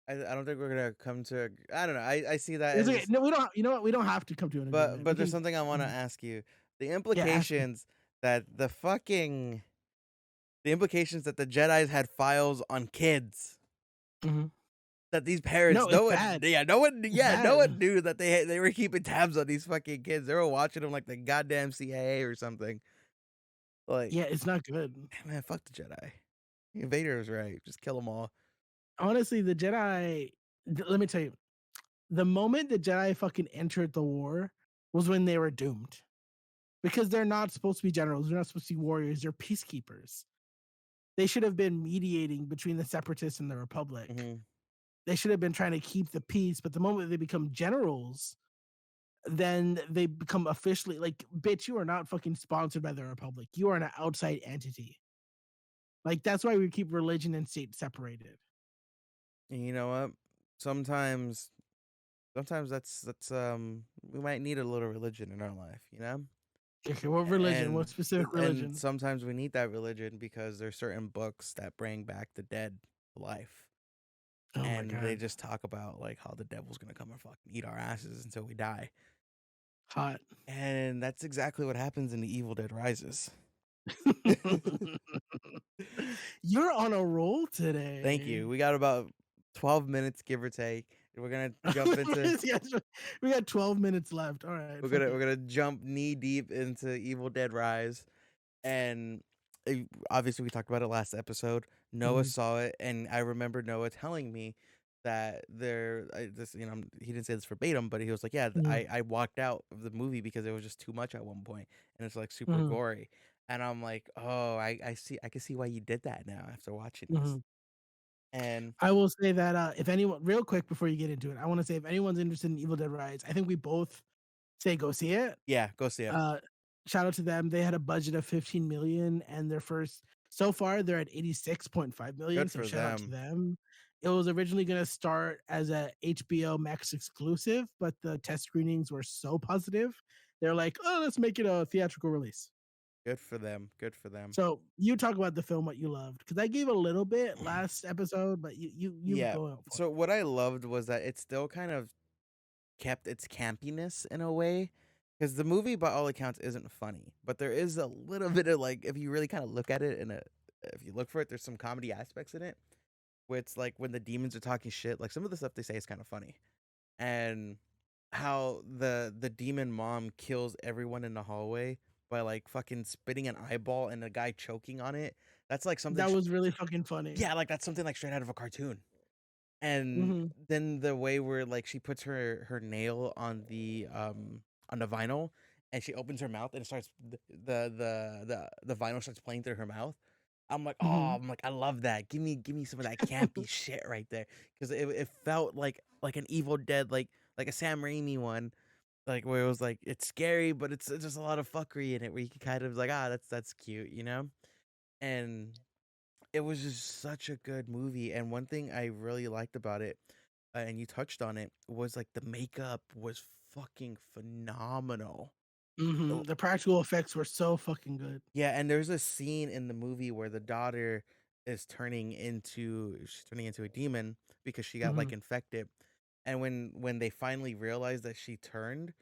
I don't think we're gonna come to. I don't know. I see that It's okay. as, No, we don't. You know what? We don't have to come to an agreement. but We there's can. something I want to Mhm. ask you. The Yeah, ask me. implications that the implications that the Jedi's had files on kids. Mhm. That these parents, No, it's bad. It's no bad. one knew that they were keeping tabs on these fucking kids. They were watching them like the goddamn CIA or something. Like, Yeah, it's not good. man, fuck the Jedi. Vader was right. Just kill them all. Honestly, the Jedi. Let me tell you, the moment the Jedi fucking entered the war was when they were doomed because they're not supposed to be generals. They're not supposed to be warriors. They're peacekeepers. They should have been mediating between the separatists and the Republic. Hmm. They should have been trying to keep the peace. But the moment they become generals, then they become officially like, bitch, you are not fucking sponsored by the Republic. You are an outside entity. Like that's why we keep religion and state separated. And you know what? Sometimes, sometimes that's we might need a little religion in our life. You know. Okay, what religion? What specific And religion? sometimes we need that religion because there's certain books that bring back the dead to life. Oh my And they god, just talk about like how the devil's gonna come and fucking eat our asses until we die. hot. And that's exactly what happens in The Evil Dead Rises. You're on a roll Thank you. today. We got about 12 minutes, give or take. We're gonna jump into We got 12 minutes left. All right, we're fuck gonna it. we're gonna jump knee deep into Evil Dead Rise. And obviously we talked about it last episode. Noah Mhm, saw it, and I remember Noah telling me that he didn't say this verbatim, but he was like, yeah, mhm, I walked out of the movie because it was just too much at one point, and it's like super mhm, gory. And I'm like, oh, I can see why you did that now after watching this. mhm. And I will say that if anyone, real quick before you get into it, I want to say if anyone's interested in Evil Dead Rise, I think we both say go see it. yeah, go see it. Uh, Shout out to them. They had a budget of 15 million, and their first so far they're at 86.5 million. Good So for shout out to them. them. It was originally going to start as a HBO Max exclusive, but the test screenings were so positive, they're like, oh, let's make it a theatrical release. Good for them. Good for them. So you talk about the film, what you loved, because I gave a little bit last episode, but you Yeah. go out for So what I loved was that it still kind of kept its campiness in a way, because the movie by all accounts isn't funny, but there is a little bit of like, if you really kind of look at it if you look for it, there's some comedy aspects in it where it's like when the demons are talking shit, like some of the stuff they say is kind of funny. And how the demon mom kills everyone in the hallway by like fucking spitting an eyeball and a guy choking on it. That's like it. something That was really fucking funny. yeah, like that's something like straight out of a cartoon. And Mhm, then the way where like she puts her nail on the vinyl, and she opens her mouth and it starts the vinyl starts playing through her mouth. I'm like, oh, mhm. I'm like, I love that. Give me some of that campy shit right there, because it felt like an Evil Dead, like a Sam Raimi one, like where it was like it's scary, but it's just a lot of fuckery in it, where you can kind of like, that's cute, you know. And it was just such a good movie. And one thing I really liked about it, and you touched on it, was like the makeup was fucking phenomenal. Oh, The practical effects were so fucking good. yeah, and there's a scene in the movie where the daughter is she's turning into a demon because she got like Mhm. infected. And when they finally realized that she turned,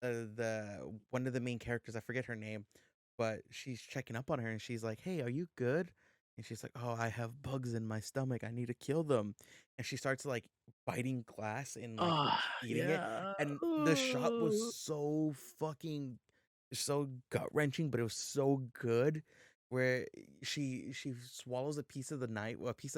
the one of the main characters, I forget her name, but she's checking up on her and she's like, "Hey, are you good?" And she's like, "Oh, I have bugs in my stomach. I need to kill them." And she starts like biting glass and like Oh, eating it. yeah. And the shot was so fucking so gut wrenching, but it was so good. Where she swallows a piece of the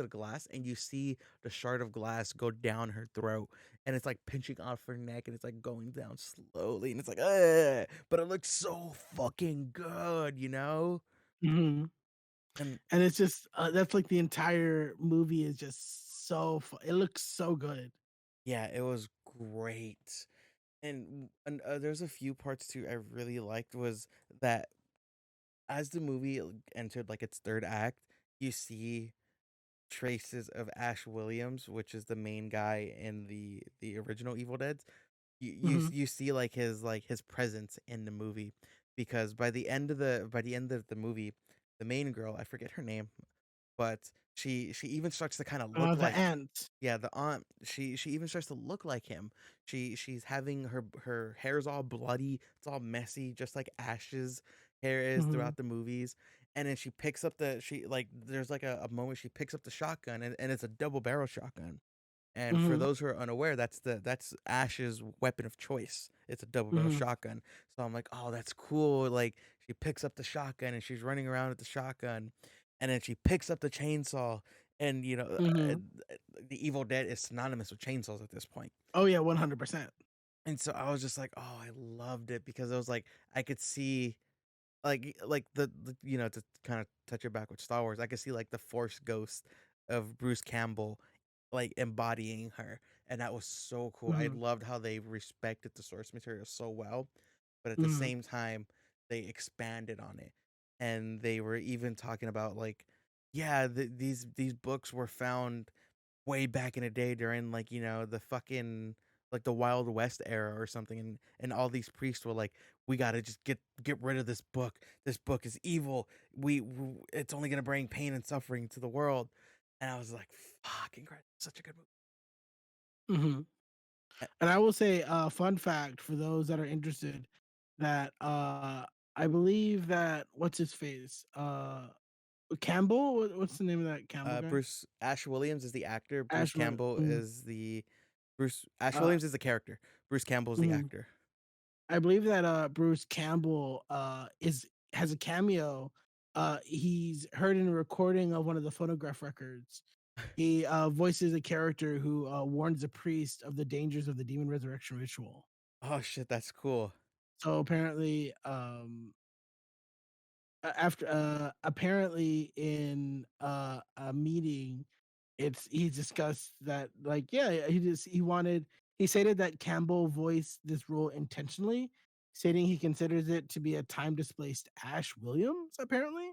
glass, and you see the shard of glass go down her throat, and it's like pinching off her neck, and it's like going down slowly, and it's like, ugh, but it looks so fucking good, you know? Mhm. And And it's just, that's like the entire movie is just it looks so good. yeah, it was great. And there's a few parts too I really liked, was that as the movie entered like its third act, you see traces of Ash Williams, which is the main guy in the original Evil Dead. Mhm. You see like his presence in the movie, because by the end of the movie, the main girl, I forget her name, but she even starts to kind of look The like, ant. yeah, the aunt, she even starts to look like him. She's having her hair's all bloody, it's all messy, just like Ash's hair is Mhm. throughout the movies. And then she picks up she like there's like a moment she picks up the shotgun, and it's a double barrel shotgun. And for Mhm. those who are unaware, that's Ash's weapon of choice. It's a double barrel Mhm. shotgun. So I'm like, oh, that's cool. Like she picks up the shotgun and she's running around with the shotgun, and then she picks up the chainsaw. And Mhm. the Evil Dead is synonymous with chainsaws at this point. Oh, yeah, 100%. And so I was just like, oh, I loved it, because I was like, I could see like the to kind of touch it back with Star Wars, I could see like the Force ghost of Bruce Campbell like embodying her, and that was so cool. I Mhm. loved how they respected the source material so well, but at the Mhm. same time they expanded on it, and they were even talking about like, yeah, these books were found way back in the day during like the fucking like the Wild West era or something, and all these priests were like, we gotta just get rid of this book. This book is evil. It's only gonna bring pain and suffering to the world. And I was like, fucking great, such a good Hmm. movie. And I will say, fun fact for those that are interested, that I believe that what's his face, Campbell. What's the name of that Campbell guy? Bruce Ash Williams is the actor. Bruce Ashland. Campbell is the Bruce Ash Uh, Williams is the character. Bruce Campbell is the mhm. actor. I believe that Bruce Campbell is has a cameo. He's heard in a recording of one of the phonograph records. He voices a character who warns a priest of the dangers of the demon resurrection ritual. Oh shit, that's cool. So apparently, after apparently in a meeting, he's discussed that, like, yeah, he stated that Campbell voiced this role intentionally, stating he considers it to be a time displaced Ash Williams. Apparently,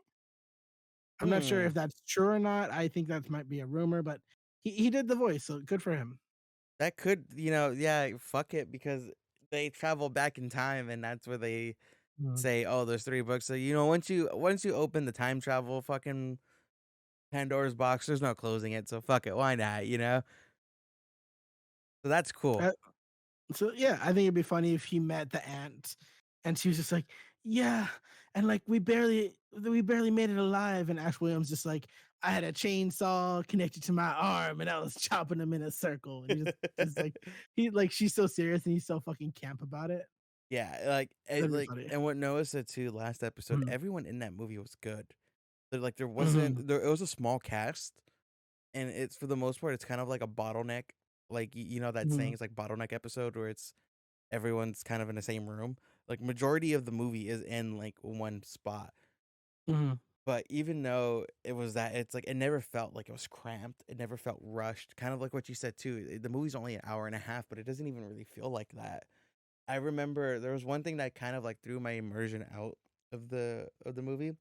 I'm not sure Hmm. if that's true or not. I think that might be a rumor, but he did the voice, so good for him. That could, yeah, fuck it, because they travel back in time, and that's where they Mhm. say, "Oh, there's 3 books." So once you open the time travel fucking Pandora's box, there's no closing it. So fuck it, why not? So that's cool. Uh, So yeah, I think it'd be funny if he met the aunt and she was just like, yeah, and like we barely made it alive, and Ash Williams just like, I had a chainsaw connected to my arm and I was chopping him in a circle, and he just like, she's so serious and he's so fucking camp about it. Yeah, That'd be funny. and what Noah said too last episode, Mhm. everyone in that movie was good. There Mhm. wasn't there. It was a small cast, and it's for the most part, it's kind of like a bottleneck. Like that saying Mhm. is like bottleneck episode where it's everyone's kind of in the same room. Like majority of the movie is in like one spot. Mhm. But even though it was that, it's like it never felt like it was cramped. It never felt rushed. Kind of like what you said too. The movie's only an hour and a half, but it doesn't even really feel like that. I remember there was one thing that kind of like threw my immersion out of the movie,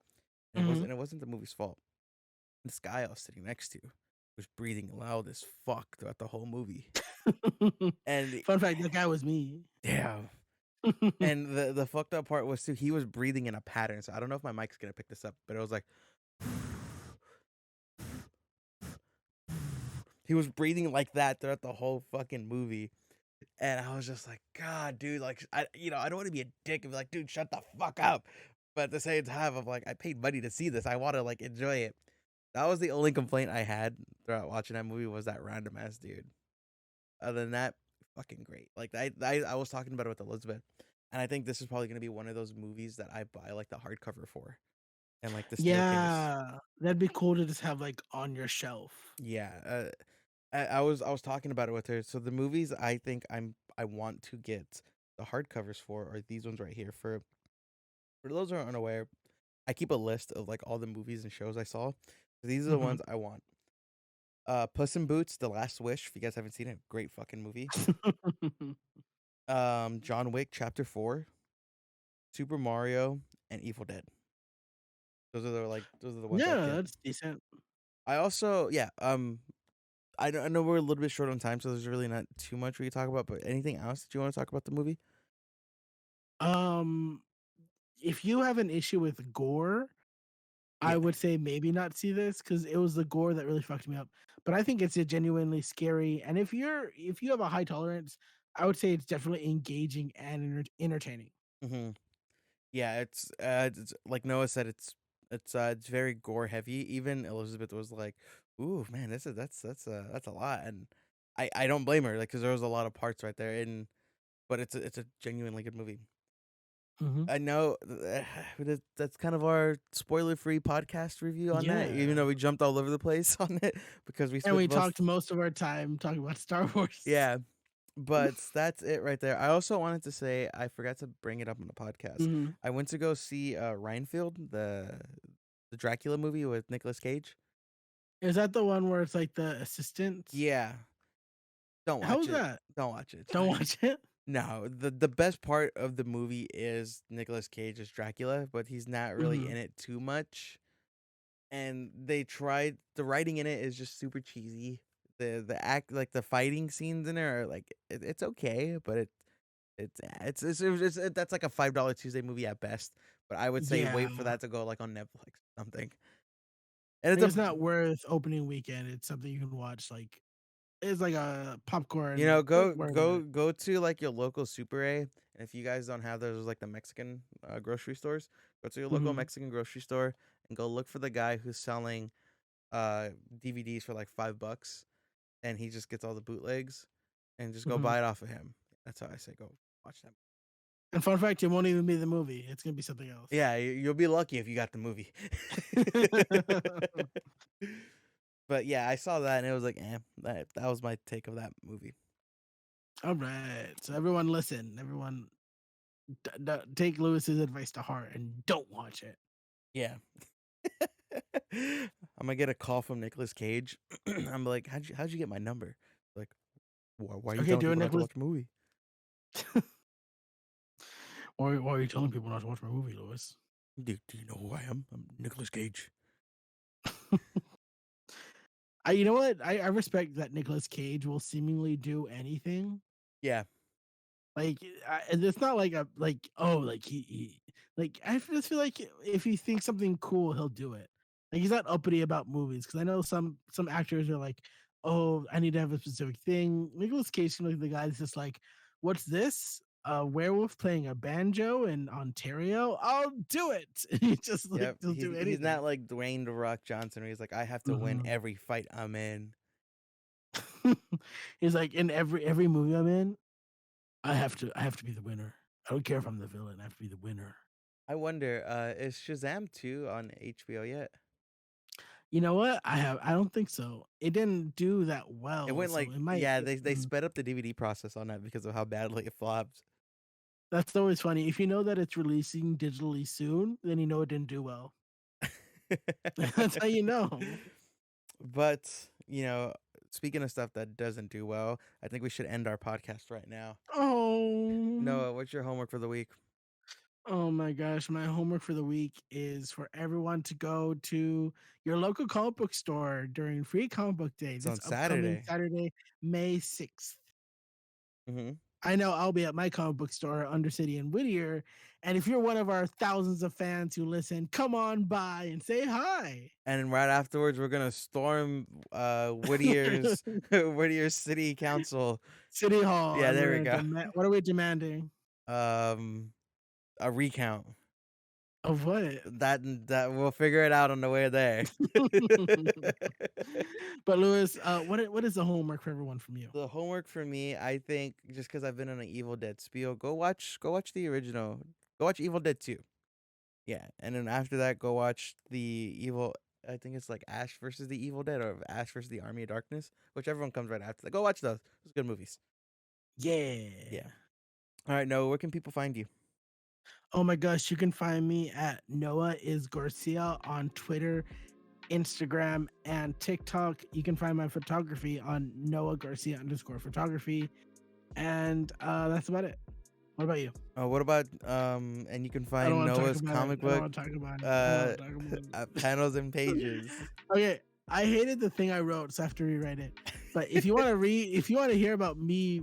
and Mhm. it wasn't the movie's fault. This guy I was sitting next to was breathing loud as fuck throughout the whole movie, and Fun fact: that guy was me. damn. And the fucked up part was too, he was breathing in a pattern. So I don't know if my mic's gonna pick this up, but it was like he was breathing like that throughout the whole fucking movie. And I was just like, God, dude, like I don't want to be a dick and be like, dude, shut the fuck up. But at the same time, I'm like, I paid money to see this. I want to like enjoy it. That was the only complaint I had throughout watching that movie, was that random ass dude. Other than that, fucking great. Like I was talking about it with Elizabeth, and I think this is probably gonna be one of those movies that I buy like the hardcover for, and like the steel case. Yeah, that'd be cool to just have like on your shelf. Yeah, I was talking about it with her. So the movies I think I want to get the hardcovers for are these ones right here. For those who are unaware, I keep a list of like all the movies and shows I saw. These are the Mhm. ones I want. Puss in Boots: The Last Wish. If you guys haven't seen it, great fucking movie. John Wick Chapter 4, Super Mario, and Evil Dead. Those are the ones I Yeah, get. that's decent. I also, yeah, I know we're a little bit short on time, so there's really not too much we can talk about. But anything else that you want to talk about the movie? Um, if you have an issue with gore, I Yeah. would say maybe not see this because it was the gore that really fucked me up. But I think it's a genuinely scary, and if you have a high tolerance, I would say it's definitely engaging and entertaining. hmm Yeah, it's like Noah said, it's very gore heavy. Even Elizabeth was like, "Ooh, man, that's a lot," and I don't blame her, like, because there was a lot of parts right there, and but it's a genuinely good movie. Hmm. I know that's kind of our spoiler-free podcast review on that, even Yeah, though we jumped all over the place on it because we and spent we most. talked most of our time talking about Star Wars. Yeah, but that's it right there. I also wanted to say I forgot to bring it up on the podcast. Hmm. I went to go see Reinfield, the Dracula movie with Nicolas Cage. Is that the one where it's like the assistant? Yeah, don't How watch was it. that? Don't watch it. It's Don't fine. watch it. No, the best part of the movie is Nicolas Cage as Dracula, but he's not really Hmm. in it too much. And they tried, the writing in it is just super cheesy. the act, like the fighting scenes in there are like it's okay, but that's like a $5 Tuesday movie at best. But I would say Yeah, wait for that to go like on Netflix or something. And it's like a it's not worth opening weekend. It's something you can watch. Like it's like a you popcorn. know, Quick, go where go go to like your local Super A, and if you guys don't have those like the Mexican grocery stores, go to your local mm-hmm, Mexican grocery store and go look for the guy who's selling DVDs for like $5, and he just gets all the bootlegs, and just go mm-hmm. buy it off of him. That's how I say go watch that. And fun fact, it won't even be the movie. It's gonna be something else. Yeah, you'll be lucky if you got the movie. But yeah, I saw that and it was like, that was my take of that movie. All right. So everyone, listen. Everyone, take Lewis's advice to heart and don't watch it. Yeah. I'm gonna get a call from Nicolas Cage. I'm like, how'd you get my number? Like, why are you Okay, telling do it, people not to Nicholas. watch a movie? Why are you telling people not to watch my movie, Lewis? Do you know who I am? I'm Nicolas Cage. You know what? I respect that Nicolas Cage will seemingly do anything. Yeah. Like, it's not like he like I just feel like if he thinks something cool, he'll do it. Like he's not uppity about movies because I know some actors are like, oh, I need to have a specific thing. Nicolas Cage seems like the guy that's just like, what's this? A werewolf playing a banjo in Ontario? I'll do it. He just like Yep. he'll do He's not anything. like Dwayne the Rock Johnson, where he's like, I have to win Mhm. every fight I'm in. He's like in every movie I'm in, I have to be the winner. I don't care if I'm the villain. I have to be the winner. I wonder, is Shazam 2 on HBO yet? You know what? I don't think so. It didn't do that It well, went so like, it might. yeah, they sped up the DVD process on that because of how badly it flopped. That's always funny. If you know that it's releasing digitally soon, then you know it didn't do well. That's how you know. But, you know, speaking of stuff that doesn't do well, I think we should end our podcast right now. Oh, Noah, what's your homework for the week? oh my gosh! My homework for the week is for everyone to go to your local comic book store during Free Comic Book Day It's this on upcoming Saturday. Saturday, May 6th. Hmm. I know I'll be at my comic book store, Undercity in Whittier. And if you're one of our thousands of fans who listen, come on by and say hi. And then right afterwards, we're gonna storm Whittier's Whittier City Council. City Hall, Yeah, and there we're we gonna go. demand. What are we demanding? Um, a recount. Of what? That we'll figure it out on the way there. But Lewis, what is the homework for everyone from you? The homework for me, I think, just because I've been on an Evil Dead spiel, go watch the original. Go watch Evil Dead 2. Yeah, and then after that, go watch the Evil. I think it's like Ash versus the Evil Dead or Ash versus the Army of Darkness, whichever one comes right after that. Go watch those. Those are good movies. Yeah. Yeah. All right, Noah, where can people find you? Oh my gosh, you can find me at Noah is Garcia on Twitter, Instagram, and TikTok. You can find my photography on Noah Garcia _photography. And that's about it. What about you? What about and you can I don't find want to talk Noah's about it. comic I don't book want to talk about it. I don't want to talk about it. panels and pages. Okay, I hated the thing I wrote, so I have to rewrite it. But if you want to hear about me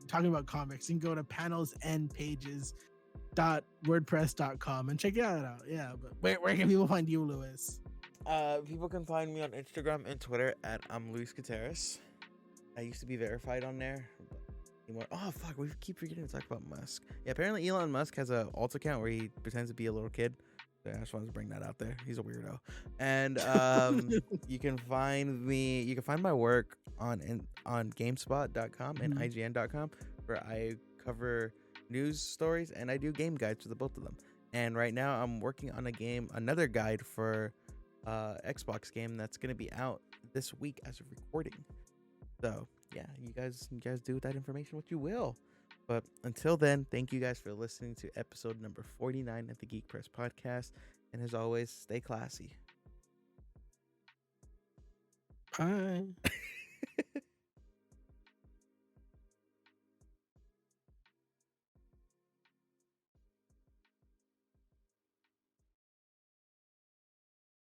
talking about comics, you can go to panelsandpages.wordpress.com and check that out. Yeah, but where can people find you, Lewis? People can find me on Instagram and Twitter at Luis Gutierrez. I used to be verified on there. Oh fuck, we keep forgetting to talk about Musk. Yeah, apparently Elon Musk has a alt account where he pretends to be a little kid. So I just wanted to bring that out there. He's a weirdo. And you can find my work on gamespot.com and ign.com, where I cover news stories and I do game guides for the both of them. And right now I'm working on another guide for Xbox game that's going to be out this week as of recording. So yeah, you guys do with that information what you will. But until then, thank you guys for listening to episode number 49 of the Geek Press Podcast. And as always, stay classy. Bye.